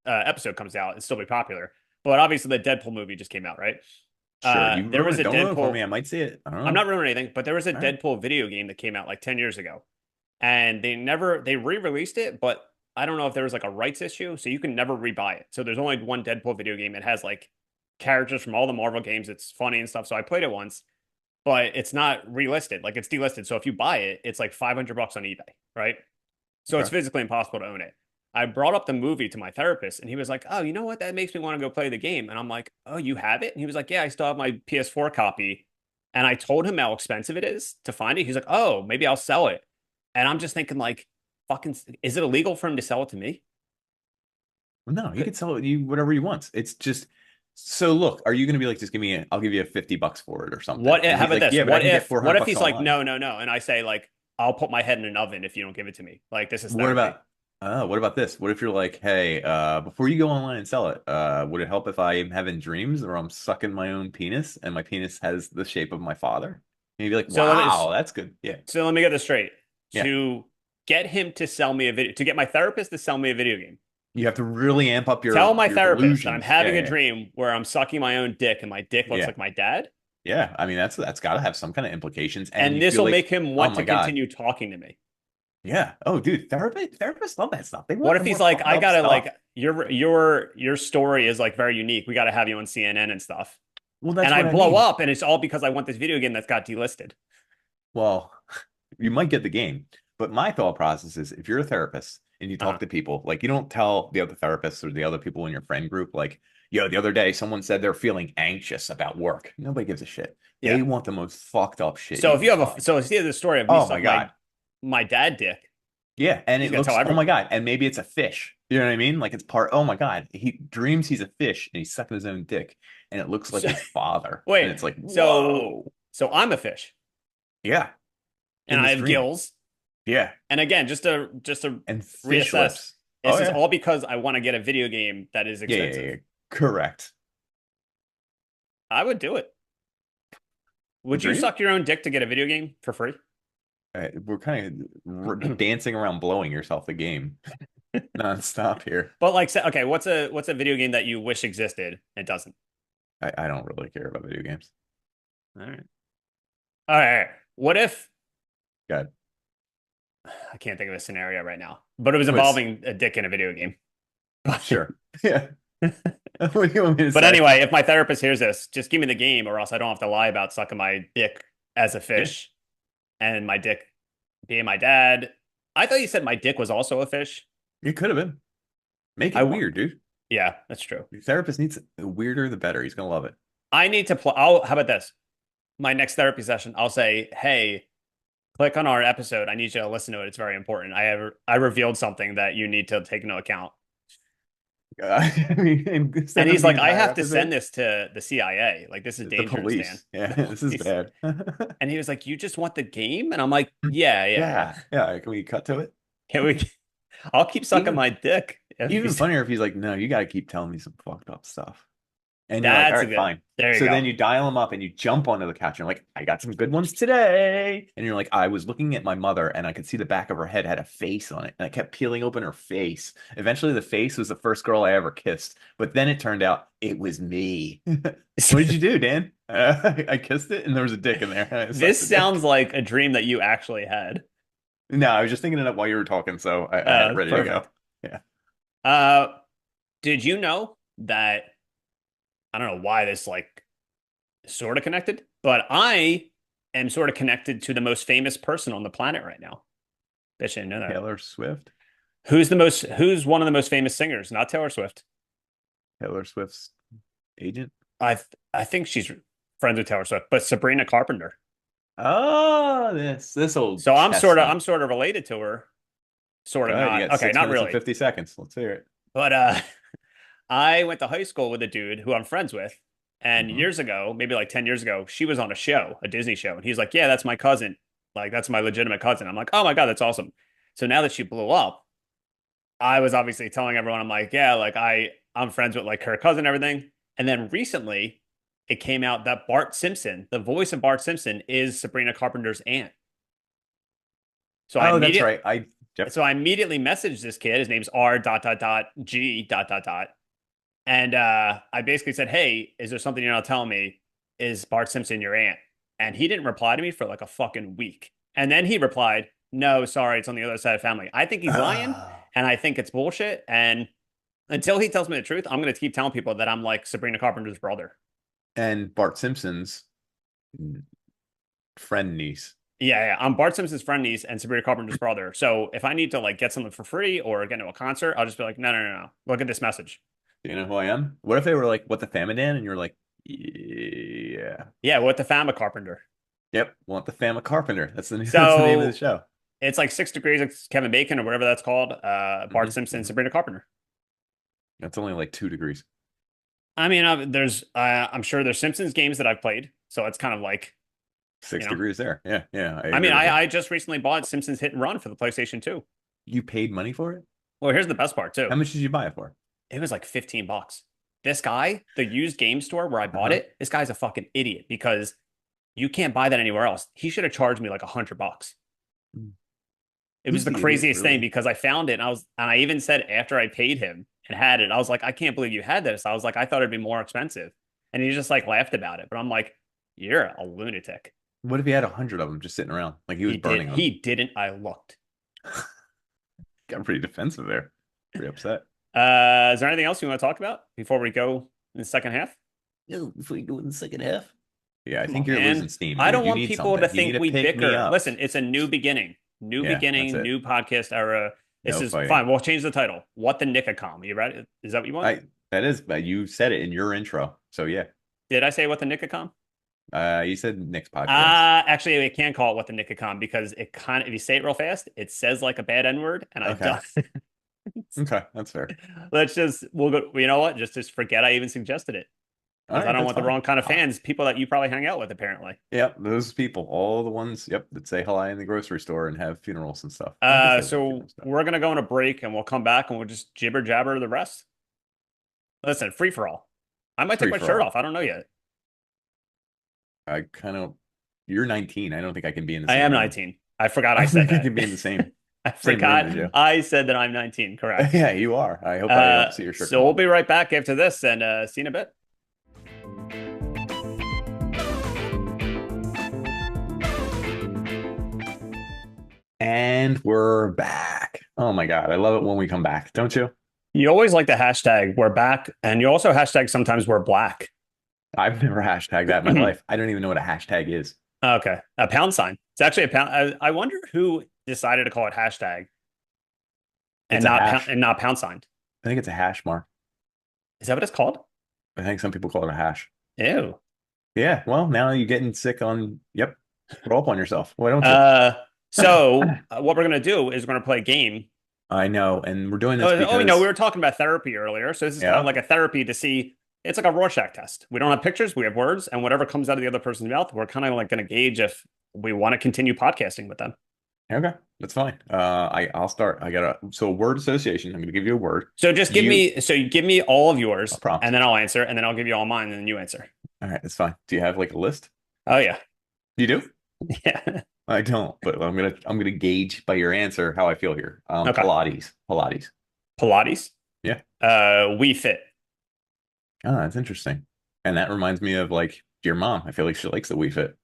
episode comes out, it'll still be popular. But obviously, the Deadpool movie just came out, right? Sure, you There ruin was it. a Don't ruin it for me. Deadpool. I might see it. I don't I'm know. not ruining anything, but there was a All right. Deadpool video game that came out like 10 years ago, and they re-released it, but I don't know if there was like a rights issue, so you can never rebuy it. So there's only one Deadpool video game. It has like characters from all the Marvel games. It's funny and stuff. So I played it once, but it's not relisted. Like it's delisted. So if you buy it, it's like $500 on eBay, right? So it's Okay. physically impossible to own it. I brought up the movie to my therapist, and he was like, "Oh, you know what? That makes me want to go play the game." And I'm like, "Oh, you have it?" And he was like, "Yeah, I still have my PS4 copy." And I told him how expensive it is to find it. He's like, "Oh, maybe I'll sell it." And I'm just thinking, like, fucking, is it illegal for him to sell it to me? Well, no, he could sell it you whatever he wants. It's just so look, are you gonna be like, just I'll give you 50 bucks for it or something? What? And How he's about like, this? yeah, but I can get 400 What if bucks he's like, online. no, no, no, and I say like, I'll put my head in an oven if you don't give it to me. Like this is What therapy. about what about this? What if you're like, hey, before you go online and sell it, would it help if I am having dreams or I'm sucking my own penis and my penis has the shape of my father? And you'd be like, So let me wow, that's good. Yeah. so let me get this straight. Yeah. To get him to sell me a video, to get my therapist to sell me a video game. You have to really amp up Tell my your therapist that I'm delusions. Yeah, having a yeah, dream where I'm sucking my own dick and my dick looks yeah. like my dad. Yeah. I mean, that's got to have some kind of implications. And And you this feel will like, make him oh want my to God. continue talking to me. Yeah. Oh, dude, therapists love that stuff. They What want the if he's more like, fucked I up gotta stuff. like your story is like very unique. We gotta have you on CNN and stuff. Well, And that's I what I blow mean. up and it's all because I want this video game that's got delisted. Well, you might get the game, but my thought process is if you're a therapist and you Uh-huh. talk to people, like you don't tell the other therapists or the other people in your friend group, like, yo, the other day someone said they're feeling anxious about work. Nobody gives a shit. Yeah. They want the most fucked up shit So you if you can have find. so see the story of me Oh my sucking God. my dad dick, Yeah. And he's it gonna tell looks, oh my everyone. God. And maybe it's a fish. You know what I mean? Like it's part, oh my God. He dreams he's a fish and he's sucking his own dick and it looks like So, his father. And wait, it's like, so whoa. so I'm a fish Yeah. and In I this have dream. gills. Yeah. And again, just to And fish reassess, lips. Oh this is yeah. all because I want to get a video game that is Yeah, yeah, expensive. yeah. Correct. I would do it. Would you Dream? suck your own dick to get a video game for free? We're kind of dancing around blowing yourself the game nonstop here. But like, okay, what's a video game that you wish existed and doesn't? I don't really care about video games. All right. All right. What if God, I can't think of a scenario right now, but it was was involving a dick in a video game. sure. Yeah. What do you want me to But say? anyway, if my therapist hears this, just give me the game, or else I don't have to lie about sucking my dick as a Yeah, fish and my dick being my dad. I thought you said my dick was also a fish. it could have been. Make I it want, weird, dude. yeah, that's true. Your therapist needs the weirder the better. He's gonna love it. I need to play. I'll, how about this? My next therapy session, I'll say, hey, click on our episode. I need you to listen to it. It's very important. I revealed something that you need to take into account. I mean, And send him he's the like, I entire have to send episode. this to the CIA. Like, this is The dangerous, Dan. police. Yeah, this is He's, bad. and he was like, you just want the game? And I'm like, yeah, yeah, yeah. Yeah, yeah. Can we cut to it? Can we? I'll keep sucking Even my dick. even funnier if he's like, no, you got to keep telling me some fucked up stuff. And you're like, all That's a right, good. fine. There you So go. then you dial him up and you jump onto the couch and you're like, I got some good ones today. And you're like, I was looking at my mother and I could see the back of her head had a face on it. And I kept peeling open her face. Eventually, the face was the first girl I ever kissed. But then it turned out it was me. What did you do, Dan? I kissed it and there was a dick in there. I sucked This the sounds dick. like a dream that you actually had. No, I was just thinking it up while you were talking. So I had it ready to go. Perfect. Yeah. Uh, did you know that I don't know why this like sort of connected, but I am sort of connected to the most famous person on the planet right now. Bet you didn't know that. Taylor Swift. Who's one of the most famous singers? Not Taylor Swift. Taylor Swift's agent. I think she's friends with Taylor Swift, but Sabrina Carpenter. Oh, this old So I'm chestnut. sort of related to her. Sort Go of ahead. You not. got Okay, six not minutes and really. 50 seconds. Let's hear it. But I went to high school with a dude who I'm friends with. And Hmm. years ago, maybe like 10 years ago, she was on a show, a Disney show. And he's like, yeah, that's my cousin. Like, that's my legitimate cousin. I'm like, oh my God, that's awesome. So now that she blew up, I was obviously telling everyone, I'm like, yeah, like I'm friends with like her cousin and everything. And then recently it came out that Bart Simpson, the voice of Bart Simpson, is Sabrina Carpenter's aunt. So I Oh, that's immediately right. Yep. so I immediately messaged this kid. His name's R dot dot dot G dot dot dot. And I basically said, hey, is there something you're not telling me? Is Bart Simpson your aunt? And he didn't reply to me for like a fucking week. And then he replied, no, sorry, it's on the other side of family. I think he's lying Oh. and I think it's bullshit. And until he tells me the truth, I'm going to keep telling people that I'm like Sabrina Carpenter's brother. And Bart Simpson's friend niece. Yeah, yeah. I'm Bart Simpson's friend niece and Sabrina Carpenter's brother. So if I need to like get something for free or get into a concert, I'll just be like, no, no, no, no. Look at this message. Do you know who I am? What if they were like, what the Famadan? And you're like, yeah. Yeah, what the Fama Carpenter. Yep. Want the Fama Carpenter. That's the name of the So show. it's like 6 degrees of Kevin Bacon or whatever that's called. Bart Hmm. Simpson, Hmm. Sabrina Carpenter. That's only like 2 degrees. I mean, I'm sure there's Simpsons games that I've played, so it's kind of like, Six you know. degrees there. Yeah. Yeah. I I agree mean, with you. I just recently bought Simpsons Hit and Run for the PlayStation 2. You paid money for it? Well, here's the best part too. How much did you buy it for? It was like $15. This guy, the used game store where I bought Uh-huh. it, this guy's a fucking idiot because you can't buy that anywhere else. He should have charged me like $100. It was Who's the the idiot, craziest thing really? because I found it and I even said after I paid him and had it, I was like, I can't believe you had this. I was like, I thought it'd be more expensive. And he just like laughed about it. But I'm like, you're a lunatic. What if he had 100 of them just sitting around? Like he was burning them. He didn't. I looked. Got pretty defensive there. Pretty upset. Is there anything else you want to talk about before we go in the second half? No, if we go in the second half. Yeah, I Come on, think you're losing man. steam, I dude. don't You want need people to something. You need think to we pick me bicker. up. Listen, it's a new beginning. New Yeah, that's beginning, it. new podcast era. This No is fighting. fine. We'll change the title. What the Nicocom? You ready? Is that what you want? I that is, but you said it in your intro. So yeah. Did I say what the Nicocom? You said next podcast. Actually, we can't call it what the Nicocom because it kind of, if you say it real fast, it says like a bad N word, and I Okay. don't. Okay, that's fair. We'll go. You know what? Just forget I even suggested it All because I right, don't that's want the fine. wrong kind of fans, people that you probably hang out with, apparently. Yep, those people, all the ones, yep, that say hi in the grocery store and have funerals and stuff. I guess they have So funeral stuff. we're gonna go on a break and we'll come back and we'll just jibber jabber the rest. Listen, free for all. I might take Free my for shirt all. off. I don't know yet. I kind of, you're 19. I don't think I can be in the I same am room. 19. I forgot I I said think I that. could be in the I same room forgot as you. I said that I'm 19. Correct. Yeah, you are. I hope I don't see your shirt So come we'll off. be right back after this and see you in a bit. And we're back. Oh my God, I love it when we come back, don't you? You always like the hashtag we're back, and you also hashtag sometimes we're black. I've never hashtagged that in my life. I don't even know what a hashtag is. Okay, a pound sign. It's actually a pound. I wonder who decided to call it hashtag It's a hash. and not pound sign. I think it's a hash mark. Is that what it's called? I think some people call it a hash. Ew. Yeah, well, now you're getting sick on, yep, roll up on yourself. Why don't you? Uh, what we're gonna do is we're gonna play a game. I know, and we're doing this Oh, we because, were talking about therapy earlier, so this is kind of yeah, like a therapy to see. It's like a Rorschach test. We don't have pictures, we have words, and whatever comes out of the other person's mouth, we're kind of like going to gauge if we want to continue podcasting with them. okay, that's fine. I'll start. So word association. I'm gonna give you a word. So just You you give me all of a yours, prompt. and then I'll answer, and then I'll give you all mine, and then you answer. All right, that's fine. Do you have like a list? Oh yeah, You do? yeah. I don't, but I'm gonna gauge by your answer how I feel here. Okay. Pilates. Pilates. Yeah. We Fit. Oh, that's interesting. And that reminds me of like your mom. I feel like she likes the Wii Fit.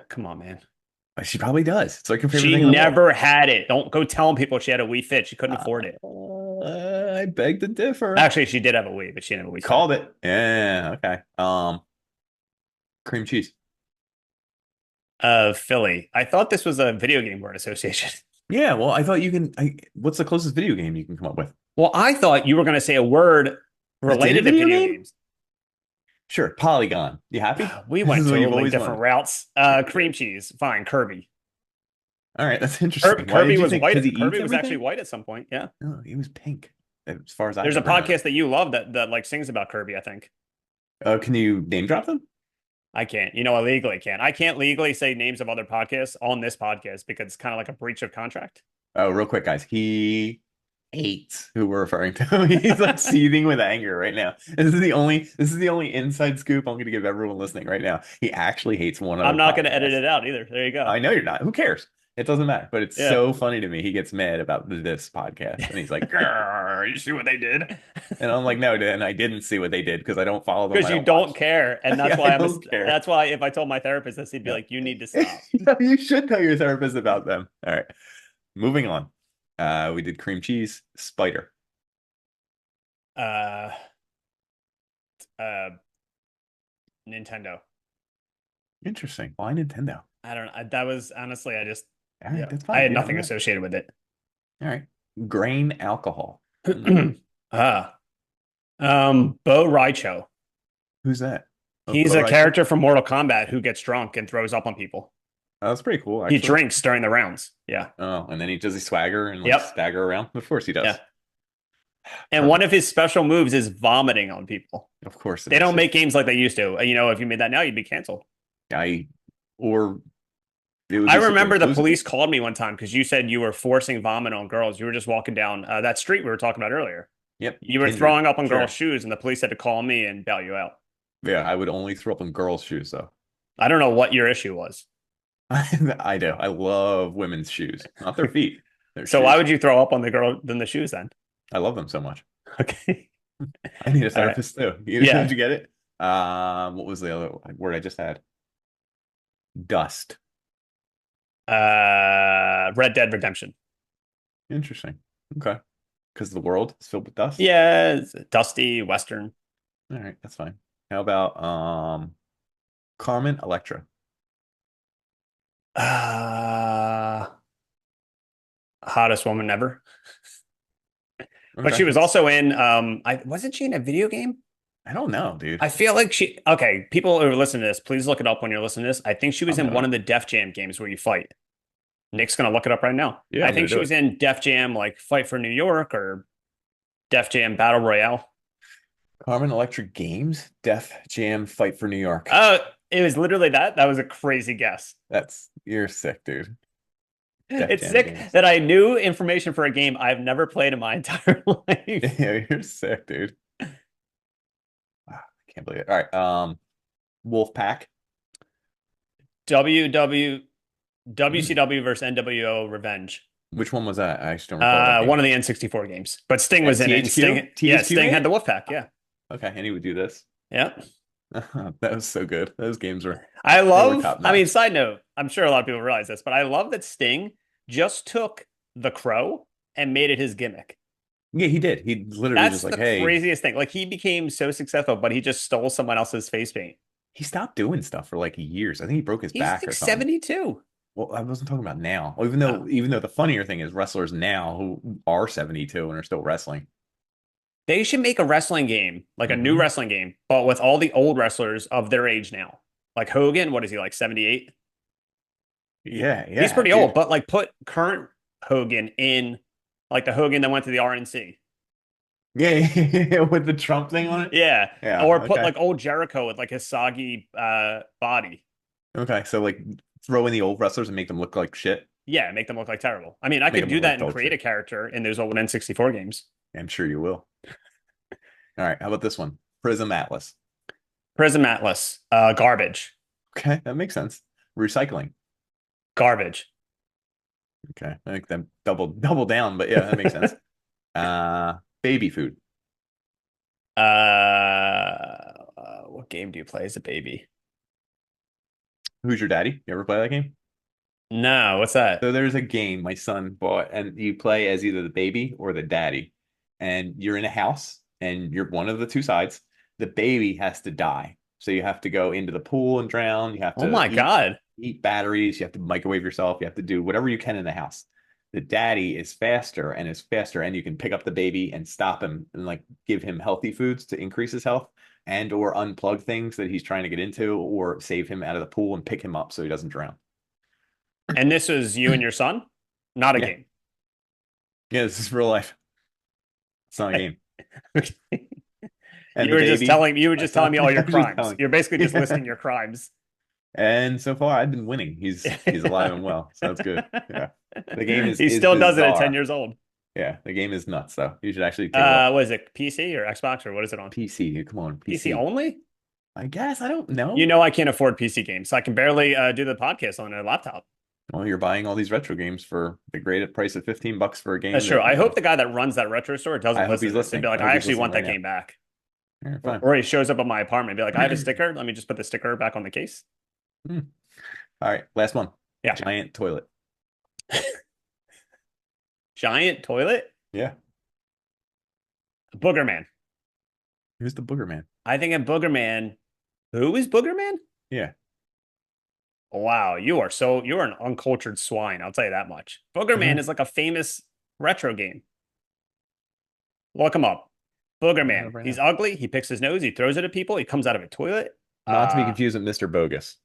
Come on, man. She probably does. It's like her favorite She thing in the world. never had it. Don't go telling people she had a We Fit. She couldn't afford it. I beg to differ. Actually, she did have a Wii, but she didn't have a We Fit. Called it. Yeah, okay. Cream cheese. Philly. I thought this was a video game word association. Yeah, well, I thought you can. What's the closest video game you can come up with? Well, I thought you were going to say a word That's in a related to video video game? games. Sure, Polygon. You happy? We This went is what you've totally always different wanted. routes. Cream cheese, fine. Kirby. All right, that's interesting. Why Kirby did you was think? Because he white. eats Kirby was actually everything? white at some point. Yeah. No, he was pink, as far as I There's a can remember. podcast that you love that like sings about Kirby. I think Can you name drop them? I can't. You know, I legally can't. I can't legally say names of other podcasts on this podcast because it's kind of like a breach of contract. Oh, real quick, guys. He hates who we're referring to. He's like seething with anger right now. This is the only inside scoop I'm going to give everyone listening right now. He actually hates one I'm other not going to edit podcast. it out either. There you go. I know you're not. Who cares? It doesn't matter. But it's Yeah. so funny to me. He gets mad about this podcast, and he's like, "Grr, "You see what they did?" And I'm like, "No, and I didn't see what they did because I don't follow them. Because I you don't don't watch. care, and that's Yeah, I why don't care. that's why if I told my therapist this, he'd be Yeah. like, "You need to stop." No, you should tell your therapist about them. All right, moving on. We did cream cheese, spider. Uh, uh, Nintendo. Interesting. Why Nintendo? I don't know. That was honestly, I just, All right, yeah, that's I fine. had You don't nothing know. associated with it. All right. Grain alcohol. Hmm. Ah, Bo Raicho. Who's that? Oh, He's Bo a Reichel? character from Mortal Kombat who gets drunk and throws up on people. Oh, that's pretty cool, He actually. drinks during the rounds. Yeah. Oh, and then he does he swagger and like Yep. stagger around? Of course he Yeah. does. And one Perfect. of his special moves is vomiting on people. Of course it They is. don't make games like they used to. You know, if you made that now, you'd be canceled. I or it would I be super remember the inclusive. police called me one time because you said you were forcing vomit on girls. You were just walking down that street we were talking about earlier. Yep. You were Kindred. throwing up on girls' Sure. shoes, and the police had to call me and bail you out. Yeah, I would only throw up in girls' shoes though. I don't know what your issue was. I do. I love women's shoes, not their feet. Their So why shoes. would you throw up on the girl than the shoes then? I love them so much. Okay. I need a All right. therapist too. Yeah. Did you get it? What was the other word I just had? Dust. Red Dead Redemption. Interesting. Okay. Because the world is filled with dust. Yeah, it's dusty Western. All right, that's fine. How about Carmen Electra? Uh, Hottest woman ever. But Okay. she was also in I wasn't she in a video game? I don't know, dude. I feel like she okay, people who are listening to this, please look it up when you're listening to this. I think she was I'm in doing one it. of the Def Jam games where you fight. Nick's gonna look it up right now. Yeah, I I'm think gonna she do was it. in Def Jam like Fight for New York or Def Jam Battle Royale. Carmen Electra Games, Def Jam Fight for New York. Oh, it was literally that. That was a crazy guess. You're sick, dude. Def It's Jam sick Games. that I knew information for a game I've never played in my entire life. Yeah, you're sick, dude. Wow, I can't believe it. All right. Wolf Pack. WW Hmm. WCW versus NWO Revenge. Which one was that? I just don't recall that game. One of the N64 games, but Sting was At in it, and THQ? Sting, yeah, THQ Sting made had the it? Wolfpack. Yeah, Okay, and he would do this. yeah. That was so good. Those games were I they were love. top I mean, notch. side note, I'm sure a lot of people realize this, but I love that Sting just took the Crow and made it his gimmick. Yeah, he did. He literally was That's just like, the hey, craziest thing. Like he became so successful, but he just stole someone else's face paint. he stopped doing stuff for like years. I think he broke his He's back like or something. 72. Well, I wasn't talking about now. Oh, Even though the funnier thing is wrestlers now who are 72 and are still wrestling. they should make a wrestling game, like a new Hmm. wrestling game, but with all the old wrestlers of their age now. Like Hogan, what is he like 78? Yeah, He's yeah, pretty old, dude. but like put current Hogan in like the Hogan that went to the RNC. Yeah, yeah, with the Trump thing on it. Yeah. Yeah, Or put okay. like old Jericho with like his soggy body. Okay, so like throw in the old wrestlers and make them look like shit. Yeah, make them look like terrible. I mean, I Make could them do look like that and dog create a shit. character in those old N64 games. I'm sure you will. All right, how about this one? Prism Atlas. Prism Atlas, garbage. Okay, that makes sense. Recycling. Garbage. Okay, I think them double down, but yeah, that makes sense. Baby food. What game do you play as a baby? Who's your daddy? You ever play that game? No, what's that? So there's a game my son bought, and you play as either the baby or the daddy. And you're in a house, and you're one of the two sides. The baby has to die. So you have to go into the pool and drown. You have Oh to my God. eat batteries. You have to microwave yourself. You have to do whatever you can in the house. The daddy is faster, and you can pick up the baby and stop him and like give him healthy foods to increase his health and or unplug things that he's trying to get into or save him out of the pool and pick him up so he doesn't drown. And this was you and your son? Not a Yeah. game. Yeah, this is real life. It's not a game. And You the were just baby, telling you were my just telling son, me all your I'm just crimes. telling. You're basically just Yeah. listing your crimes. And so far I've been winning. He's alive and well. So that's good. Yeah. The game He is still does it at 10 bizarre. years old. Yeah, the game is nuts though. You should actually take a look. What is it? PC or Xbox or what is it on? PC, come on, PC PC. only? I guess I don't You know. know I can't afford PC games, so I can barely do the podcast on a laptop. Well, you're buying all these retro games for the great price of $15 for a That's game true. that, I hope the guy that runs that retro store I doesn't hope listen he's to this and be listening. like, I hope I he's actually listening want right that now. game back. All right, Or, fine. or he shows up at my apartment and be like, I have a sticker. Let me just put the sticker back on the case. Hmm. All right, last one. Yeah. Giant toilet. Giant toilet? Yeah. Booger Man. Who's the booger man? I think a Booger Man. Who is Booger Man? Yeah. Wow, you're an uncultured swine, I'll tell you that much. Booger Man Okay. is like a famous retro game. Look him up. Booger Looking it Man. up right He's now. ugly, he picks his nose, he throws it at people, he comes out of a toilet. Not to be Uh confused with Mr. Bogus.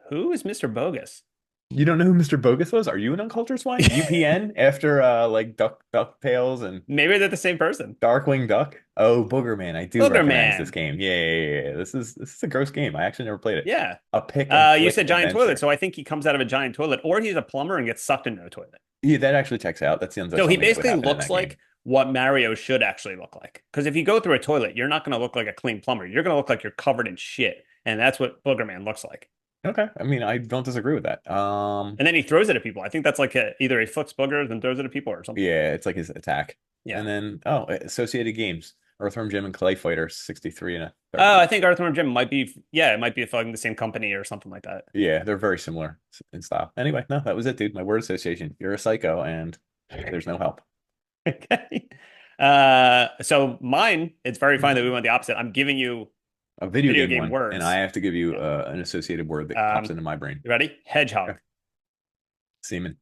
who is Mr. Bogus? You don't know who Mr. Bogus was? Are you an uncultured swine? UPN after like Duck Tales and Maybe they're the same person. Darkwing Duck? Oh, Booger Man. I do Booger recognize this Man. game. Yeah, yeah, yeah, yeah. This is a gross game. I actually never played it. Yeah. A pick and You flick said giant toilet, adventure. so I think he comes out of a giant toilet, or he's a plumber and gets sucked into a toilet. Yeah, that actually checks out. That sounds like So he something that would basically happen in looks that game. like what Mario should actually look like. Because if you go through a toilet, you're not going to look like a clean plumber. You're going to look like you're covered in shit. And that's what Booger Man looks like. Okay. I mean, I don't disagree with that. And then he throws it at people. I think that's like either he flicks boogers and throws it at people or something. Yeah, it's like his attack. Yeah. And then Associated Games. Earthworm Jim and Clay Fighter 63 and a Oh, 30. I think Earthworm Jim might be, yeah, it might be fucking the same company or something like that. Yeah, they're very similar in style. Anyway, no, that was it, dude. My word association. You're a psycho and there's no help. Okay. So mine, it's very fine that we went the opposite. I'm giving you A video video game game one, and I words. have to give you Yeah. an associated word that pops into my brain. You ready? Hedgehog. Okay. Semen.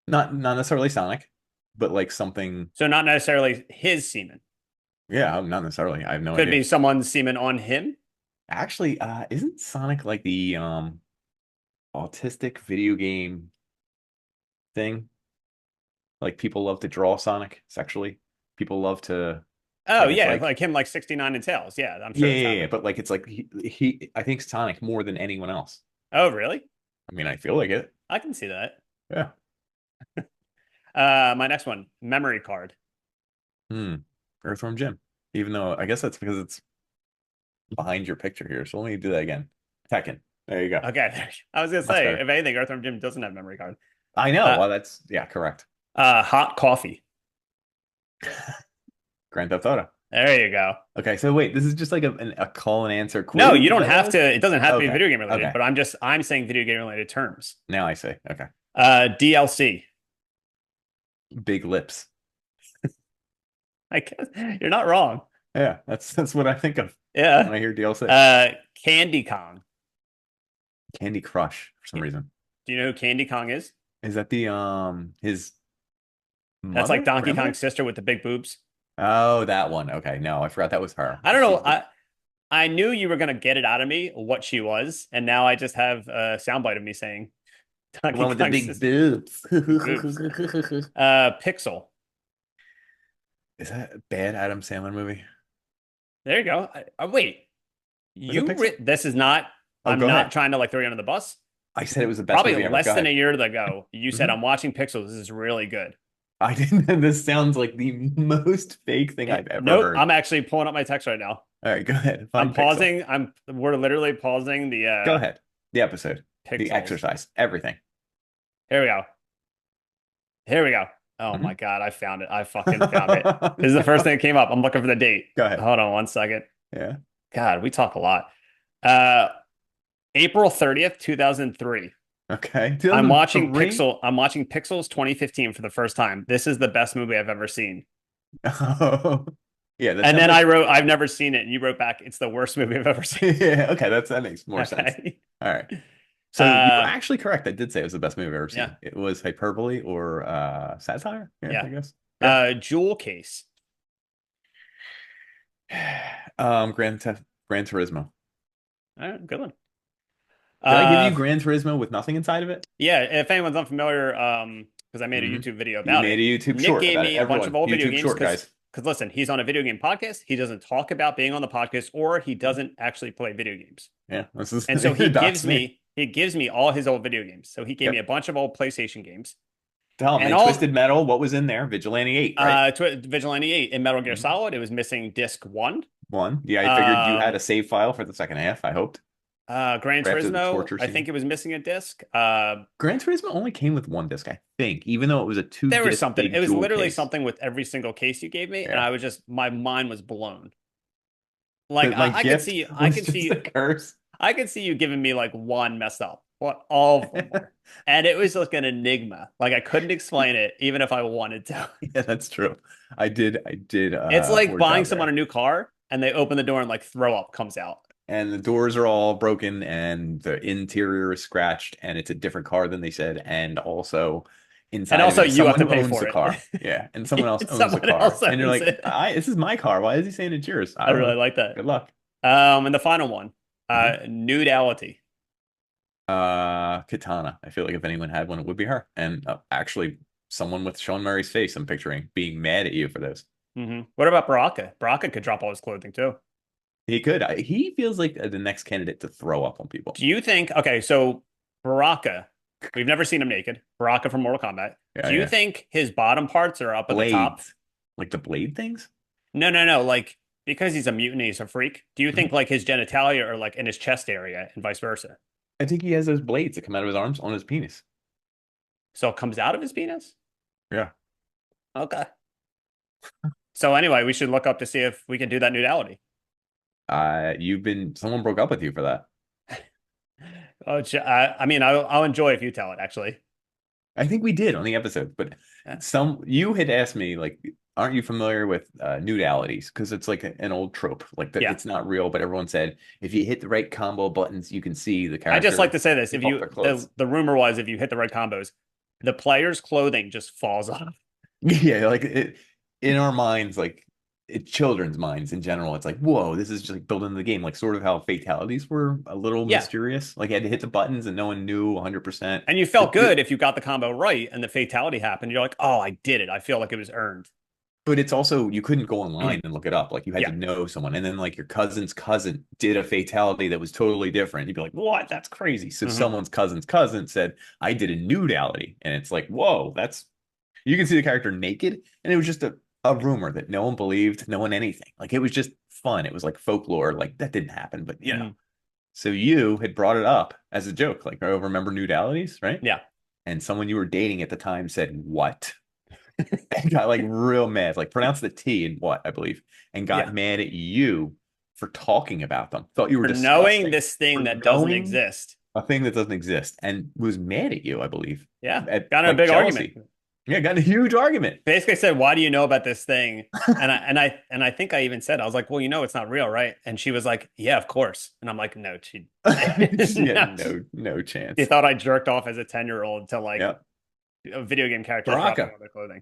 Not necessarily Sonic, but like something. So not necessarily his semen. Yeah, not necessarily. I have no Could idea. be someone's semen on him. Actually, isn't Sonic like the autistic video game thing? Like people love to draw Sonic sexually. People love to Oh like it's yeah, like like him, like 69 and tails. Yeah, I'm yeah, sure it's yeah, yeah. happened. But like it's like he I think Sonic more than anyone else. Oh really? I mean, I feel like it. I can see that. Yeah. My next one, memory card. Hmm. Earthworm Jim. Even though I guess that's because it's behind your picture here. So let me do that again. Tekken. There you go. Okay, I was gonna Much say, better. if anything, Earthworm Jim doesn't have memory card. I know. Uh, Well, that's yeah, correct. hot coffee. Grand Theft Auto. There you go. Okay, so wait, this is just like a call and answer No, quiz. you Is don't that what it have was? to. It doesn't have to be Okay. video game related, Okay. but I'm saying video game related terms. Now I see. Okay. DLC. Big lips. I guess you're not wrong. Yeah, that's what I think of Yeah. when I hear DLC. Candy Kong. Candy Crush for some reason. Do you know who Candy Kong is? Is that the his That's like mother? Donkey Grandmother? Kong's sister with the big boobs. Oh, that one. Okay. No, I forgot that was her. I don't know. She's the I knew you were gonna get it out of me what she was, and now I just have a soundbite of me saying Donkey one with the Kong's big sister. boobs. Big boobs. Pixel. Is that a bad Adam Sandler movie? There you go. Wait, Was it Pixel? this is not. Oh, I'm go not ahead. trying to like throw you under the bus. I said it was the best Probably movie ever. less Go than a ahead. year ago, you said Mhm. I'm watching Pixels. This is really good. I didn't. This sounds like the most fake thing I've ever Nope, heard. I'm actually pulling up my text right now. All right, go ahead. I'm Find Pixel. pausing. We're literally pausing the Go ahead. The episode, the Pixels. exercise, everything. Here we go. Here we go. Oh my Mhm. God, I found it. I fucking found it. This is the first thing that came up. I'm looking for the date. Go ahead. Hold on one second. Yeah. God, we talk a lot. Uh April 30th, 2003. Okay. I'm watching 2003? I'm watching Pixels 2015 for the first time. This is the best movie I've ever seen. Oh, yeah. That And sounds then like I wrote, I've never seen it. And you wrote back, it's the worst movie I've ever seen. yeah. Okay, that makes more sense. Okay. All right. So you were actually correct. I did say it was the best movie I've ever seen. Yeah. It was hyperbole or satire. Yeah, Yeah. I guess. Yeah. Jewel Case. Gran Turismo. All right, good one. Did I give you Gran Turismo with nothing inside of it? Yeah, if anyone's unfamiliar, because I made a Mhm. YouTube video You about made it. a YouTube Nick short gave about it. me a bunch of Everyone, old video YouTube games short, guys. because listen, he's on a video game podcast. He doesn't talk about being on the podcast, or he Mm-hmm. doesn't actually play video games. Yeah, this is And so dox me. he gives me all his old video games. So he gave me a Yep. bunch of old PlayStation games. Tell me, And Twisted all Metal. What was in there? Vigilante 8, right? Vigilante 8 in Metal Gear Mhm. Solid, it was missing disc 1. One. Yeah, I figured you had a Um, save file for the second half. I hoped. Gran Right after the Turismo, torture I scene. think it was missing a disc. Gran Turismo only came with one disc, I think, even though it was a two There was disc something. big It was jewel literally case. something with every single case you gave me, and Yeah. I was just my mind was blown. Like But my I could gift see, was just a curse. I could see you giving me like one messed up, what all of them were, and it was like an enigma. Like I couldn't explain it, even if I wanted to. Yeah, that's true. I did. It's like poor buying job someone a there. new car, and they open the door and like throw up comes out. And the doors are all broken, and the interior is scratched, and it's a different car than they said, and also And inside of also, it is you have someone to who pay owns for the it. car. Yeah, and someone else owns the Someone car, else and you're owns like, it. This is my car. Why is he saying it's yours? I I don't really know. like that. Good luck. And the final one, Mhm. nudality. Katana. I feel like if anyone had one, it would be her. And actually, someone with Sean Murray's face, I'm picturing being mad at you for this. What about Baraka? Baraka could drop all his clothing too. He could. He feels like the next candidate to throw up on people. Do you think? Okay, so Baraka, we've never seen him naked. Baraka from Mortal Kombat. Yeah, Do you yeah. think his bottom parts are up at the top? Blades, like the blade things. No. Like because he's a mutant, he's a freak. Do you think Mhm. like his genitalia are like in his chest area and vice versa? I think he has those blades that come out of his arms on his penis. So it comes out of his penis? Yeah. Okay. So anyway, we should look up to see if we can do that nudality. Someone broke up with you for that. Oh, I mean, I'll enjoy if you tell it. Actually, I think we did on the episode, but Yeah. you had asked me like, aren't you familiar with nudalities? Because it's like an old trope, like that Yeah. it's not real, but everyone said if you hit the right combo buttons, you can see the character. I just like to say this: if take off you their clothes. the rumor was if you hit the right combos, the player's clothing just falls off. Yeah, like in our minds, like children's minds in general, it's like, whoa, this is just like built into the game, like sort of how fatalities were a little Yeah. mysterious. Like you had to hit the buttons and no one knew 100%. And you felt good if you got the combo right and the fatality happened. You're like, oh, I did it. I feel like it was earned. But it's also you couldn't go online and look it up. Like you had Yeah. to know someone, and then like your cousin's cousin did a fatality that was totally different. You'd be like, "What? That's crazy!" So Mhm. someone's cousin's cousin said, "I did a nudality," and it's like, "Whoa, that's." You can see the character naked, and it was just a rumor that no one believed, no one anything. Like it was just fun. It was like folklore. Like that didn't happen, but you know. So you had brought it up as a joke, like, oh, remember nudalities, right? Yeah. And someone you were dating at the time said, what? And got like real mad, like pronounced the T in what, I believe, and got Yeah. mad at you for talking about them. Thought you were For knowing disgusting this thing for that doesn't knowing exist. a thing that doesn't exist and was mad at you, I believe, Yeah. at Got in a like big argument. jealousy. Yeah, got in a huge argument. Basically said, "Why do you know about this thing?" And I think I even said, I was like, "Well, you know, it's not real, right?" And she was like, "Yeah, of course." And I'm like, "No, she, She had no. no She chance. thought I jerked off as a 10-year-old to like Yeah. a video game character dropping Baraka. on their clothing."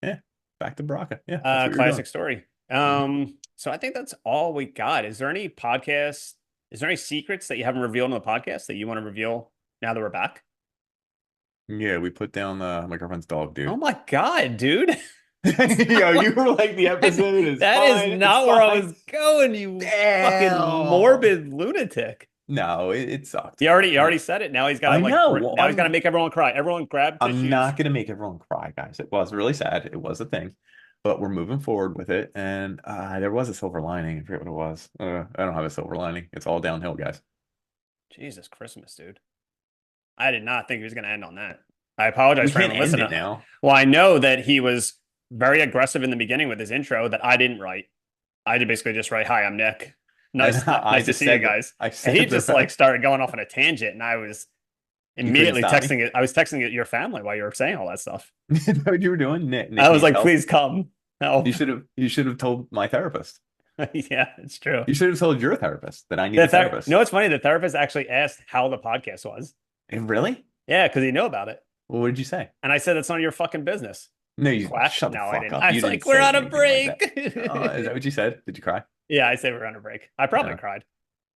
Yeah. Back to Baraka. Yeah, that's what you're doing. Classic story. Mhm. So I think that's all we got. Is there any podcasts? Is there any secrets that you haven't revealed on the podcast that you want to reveal now that we're back? Yeah, we put down my girlfriend's dog, Oh dude. my God, dude. Yo, you were like, the episode is That is fine. It's not where I fine. was going, you fucking Damn. morbid lunatic. No, it sucked. You already said it. Now he's got to I like know. Well, now he's got to make everyone cry. Everyone grab I'm tissues. not gonna make everyone cry, guys. It was really sad. It was a thing, but we're moving forward with it. And there was a silver lining. I forget what it was. I don't have a silver lining. It's all downhill, guys. Jesus Christmas, dude. I did not think he was going to end on that. I apologize We for can't anyone end listening. it now. Well, I know that he was very aggressive in the beginning with his intro that I didn't write. I did basically just write, "Hi, I'm Nick. And Nice, I nice to just see you said that. guys." I And he said just that. like started going off on a tangent, and I was You couldn't immediately stop me. texting it. I was texting it your family while you were saying all that stuff. You know what you were doing? Nick I was needs like, help. "Please come help." You should have told my therapist. Yeah, it's true. You should have told your therapist that I need a You therapist. know what's funny? The therapist actually asked how the podcast was. Really? Yeah, because he knew about it. Well, what did you say? And I said, "That's none of your fucking business." No, you Quack. shut the No, I fuck didn't. up. I You was didn't like, "We're say on a anything like break." that. Is that what you said? Did you cry? Yeah, I say we're on a break. I probably No. cried.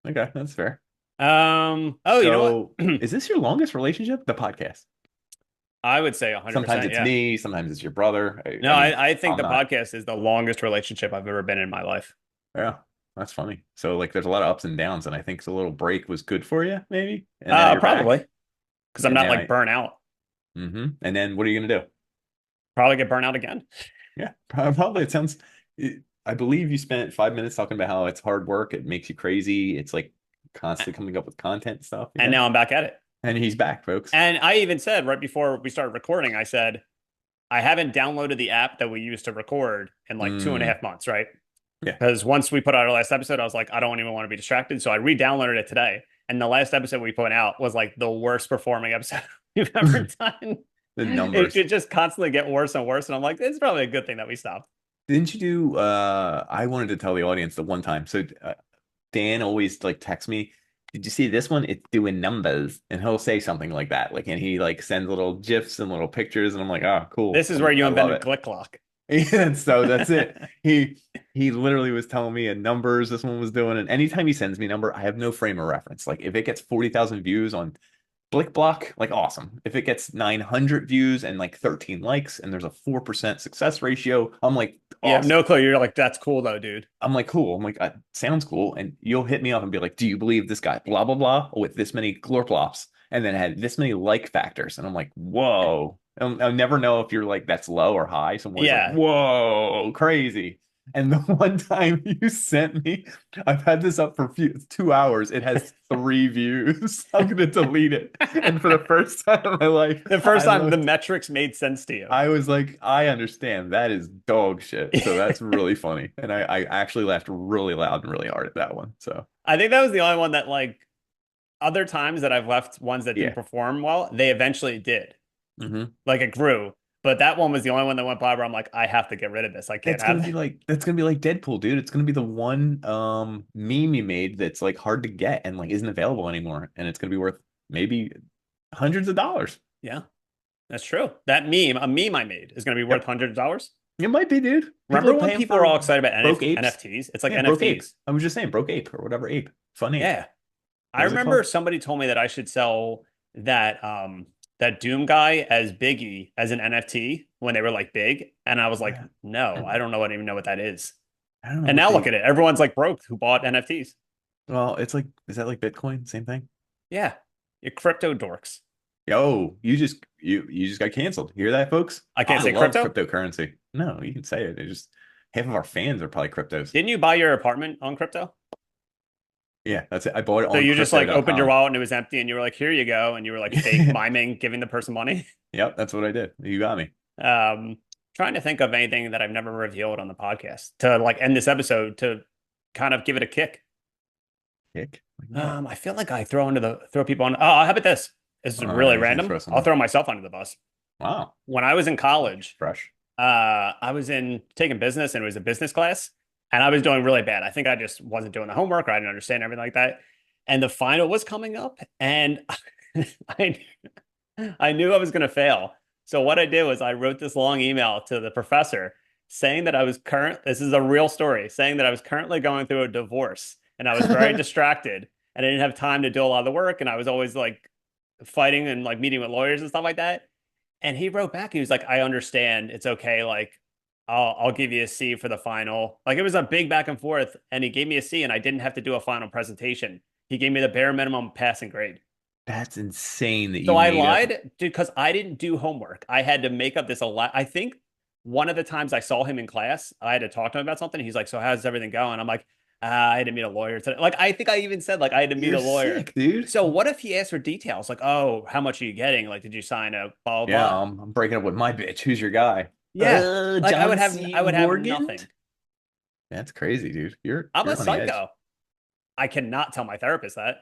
Okay, that's fair. Oh, you know So, what? is this your longest relationship? The podcast. I would say Sometimes 100%. it's Yeah. me, sometimes it's your brother. No, I mean, I think I'm the not. podcast is the longest relationship I've ever been in my life. Yeah, that's funny. So, like, there's a lot of ups and downs, and I think the little break was good for you, maybe. And now you're back. Probably because I'm And not now like burnt out. And then what are you gonna do? Probably get burnt out again. Yeah, probably. It sounds. I believe you spent 5 minutes talking about how it's hard work. It makes you crazy. It's like constantly coming up with content stuff. And Yeah. now I'm back at it. And he's back, folks. And I even said right before we started recording, I said, I haven't downloaded the app that we used to record in like two and a Mm, half months, right? yeah. Because once we put out our last episode, I was like, I don't even want to be distracted. So I re-downloaded it today. And the last episode we put out was like the worst performing episode we've ever done. The It numbers. could just constantly get worse and worse. And I'm like, it's probably a good thing that we stopped. Didn't you do I wanted to tell the audience the one time. So Dan always like texts me, "Did you see this one? It's doing numbers." And he'll say something like that. Like and he like sends little gifs and little pictures and I'm like, "Oh, cool." This is where you I love invented it. Glick Clock. And so that's it. He literally was telling me in numbers this one was doing, and anytime he sends me a number, I have no frame of reference. Like if it gets 40,000 views on Blick Block, like awesome. If it gets 900 views and like 13 likes and there's a 4% success ratio, I'm like You have awesome. no clue. You're like, that's cool though, dude. I'm like cool. I'm like sounds cool. And you'll hit me up and be like, "Do you believe this guy blah blah blah with this many glorplops and then had this many like factors?" And I'm like, whoa. I'll never know if you're like that's low or high. Someone's like, Yeah. whoa, crazy. And the one time you sent me, I've had this up for 2 hours. It has 3 views. I'm gonna delete it. And for the first time in my life, The first time the metrics made sense to you. I was like, I understand. That is dog shit. So that's really funny. And I actually laughed really loud and really hard at that one. So I think that was the only one that like other times that I've left ones that didn't yeah. perform well, they eventually did. Mm-hmm. Like it grew. But that one was the only one that went by where I'm like, I have to get rid of this. I can't That's gonna have be it. like Deadpool, dude. It's gonna be the one meme you made that's like hard to get and like isn't available anymore. And it's gonna be worth maybe hundreds of dollars. Yeah, that's true. That meme, a meme I made, is going to be worth Yep. hundreds of dollars. It might be, dude. Remember Are when paying people for are all excited about broke apes? NFTs? It's like Yeah, broke ape. NFTs. I was just saying broke ape or whatever ape. Fun name. Yeah. I What is it remember called? somebody told me that I should sell that Doom guy as Biggie as an NFT when they were like big. And I was like, Yeah. no, I don't know what even know what that is. I don't know And what now they. look at it. Everyone's like broke who bought NFTs. Well, it's like, is that like Bitcoin? Same thing? Yeah. You're crypto dorks. Yo, you just got canceled. Hear that, folks? I can't I say love crypto. cryptocurrency. No, you can say it. It's just half of our fans are probably cryptos. Didn't you buy your apartment on crypto? Yeah, that's it. I bought it So on you just like opened your crypto.com. wallet and it was empty, and you were like, "Here you go," and you were like fake miming, giving the person money. Yep, that's what I did. You got me. Um, Trying to think of anything that I've never revealed on the podcast to like end this episode to kind of give it a kick. Kick? Like what? I feel like I throw people on. Oh, how about this? This is All really right, he's gonna random. throw I'll someone. throw myself under the bus. Wow, When I was in college, fresh. I was in taking business and it was a business class, and I was doing really bad. I think I just wasn't doing the homework or I didn't understand everything like that. And the final was coming up, and I I knew I was going to fail. So what I did was I wrote this long email to the professor saying that I was this is a real story, saying that I was currently going through a divorce and I was very distracted and I didn't have time to do a lot of the work. And I was always like fighting and like meeting with lawyers and stuff like that. And he wrote back, he was like, I understand. It's okay. Like, I'll give you a C for the final. Like it was a big back and forth, and he gave me a C, and I didn't have to do a final presentation. He gave me the bare minimum passing grade. That's insane that So you I made up. lied because I didn't do homework. I had to make up this a lot. I think one of the times I saw him in class, I had to talk to him about something. He's like, "So how's everything going?" I'm like, "I had to meet a lawyer today." Like I think I even said like I had to meet You're a lawyer. sick, dude. So what if he asked for details? Like, "Oh, how much are you getting? Like, did you sign a blah blah Yeah, blah?" I'm breaking up with my bitch. Who's your guy? Yeah. Like John C. I would have Morgan? nothing. That's crazy, dude. You're I'm a you're on the edge. psycho. I cannot tell my therapist that.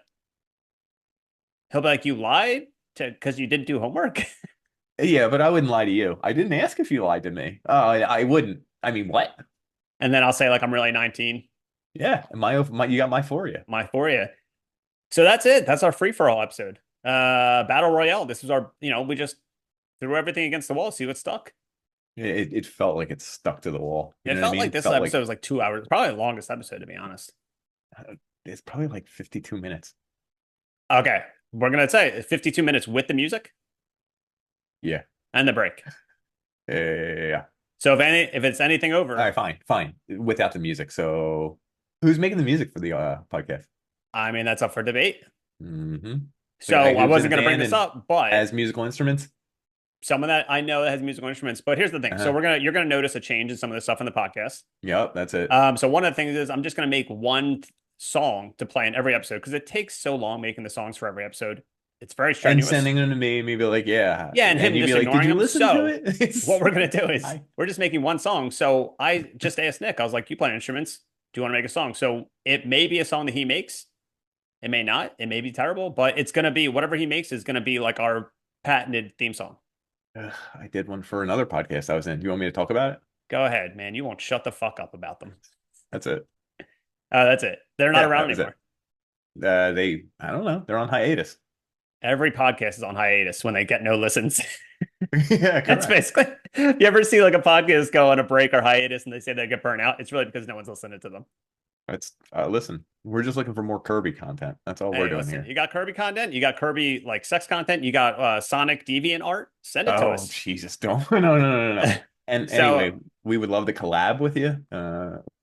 He'll be like, "You lied to because you didn't do homework." Yeah, but I wouldn't lie to you. I didn't ask if you lied to me. Oh, I wouldn't. I mean, what? And then I'll say like I'm really 19. Yeah, you got my for you. My for you. So that's it. That's our free for all episode. Battle Royale. This was our, we just threw everything against the wall, see what stuck. It felt like it's stuck to the wall. You It know what I felt mean? like It this felt episode like was like 2 hours, probably the longest episode to be honest. it's probably like 52 minutes. Okay, we're gonna say 52 minutes with the music Yeah. and the break. Yeah. So if it's anything All over, right, fine. Without the music. So who's making the music for the podcast? I mean that's up for debate. Mm-hmm. So I Who's in wasn't a gonna bring band this and up, but has musical instruments? someone that I know that has musical instruments. But here's the thing. So Uh-huh. you're gonna notice a change in some of the stuff in the podcast. Yep, that's it. So one of the things is I'm just gonna make one song to play in every episode because it takes so long making the songs for every episode. It's very And strenuous. sending them to me, maybe like, yeah. Yeah, and him And you'd just be like, did ignoring you them. listen to So it? what we're gonna do is I, we're just making one song. So I just asked Nick, I was like, "You play instruments? Do you want to make a song?" So it may be a song that he makes. It may not. It may be terrible, but it's gonna be whatever he makes is gonna be like our patented theme song. I did one for another podcast I was in. Do you want me to talk about it? Go ahead, man. You won't shut the fuck up about them. That's it. That's it. They're not Yeah, that around was it. anymore. I don't know. They're on hiatus. Every podcast is on hiatus when they get no listens. Yeah, That's correct. basically. You ever see like a podcast go on a break or hiatus and they say they get burnt out? It's really because no one's listening to them. That's listen, we're just looking for more Kirby content. That's all we're Hey, doing listen, here. you got Kirby content, you got Kirby like sex content, you got Sonic Deviant art. Send it to Oh, us. Jesus, don't. No. And So anyway, we would love to collab with you.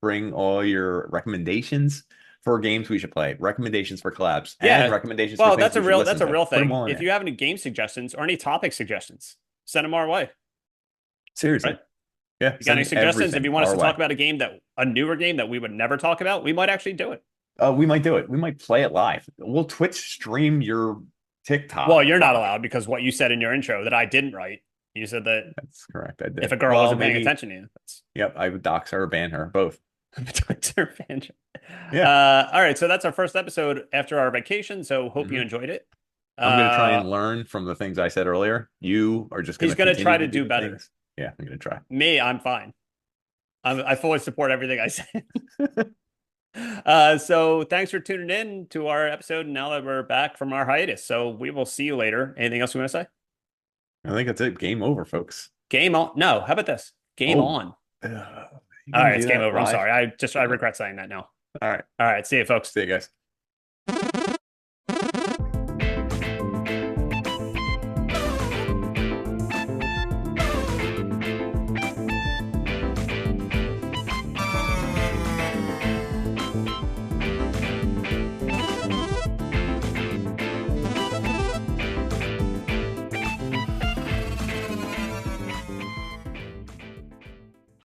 Bring all your recommendations for games we should play, recommendations for collabs, and yeah, recommendations for well, things we should listen that's a to. real Put them thing. all in If there. you have any game suggestions or any topic suggestions, send them our way. Seriously. Right? Yeah, You got any send suggestions? If everything you want us our to way. talk about a newer game that we would never talk about, we might actually do it. We might do it. We might play it live. We'll Twitch stream your Well, TikTok you're not live. allowed because what you said in your intro that I didn't write. You said that That's correct. I if did. a girl Well, wasn't paying maybe. attention to you, that's Yep, I would dox her or ban her, both. Twitter fan. Yeah, All right, so that's our first episode after our vacation. So hope you hmm enjoyed it. I'm gonna try Uh, and learn from the things I said earlier. You are just he's gonna gonna continue try to to do do the better. things. Yeah, I'm gonna try. Me, I'm fine. I fully support everything I say. So thanks for tuning in to our episode. Now that we're back from our hiatus, so we will see you later. Anything else you want to say? I think that's it. Game over, folks. Game on. No, how about this? Game Oh, on. you All gonna right, do it's game that over. I'm live? sorry. I regret saying that now. All right. All right, see you, folks. See you guys.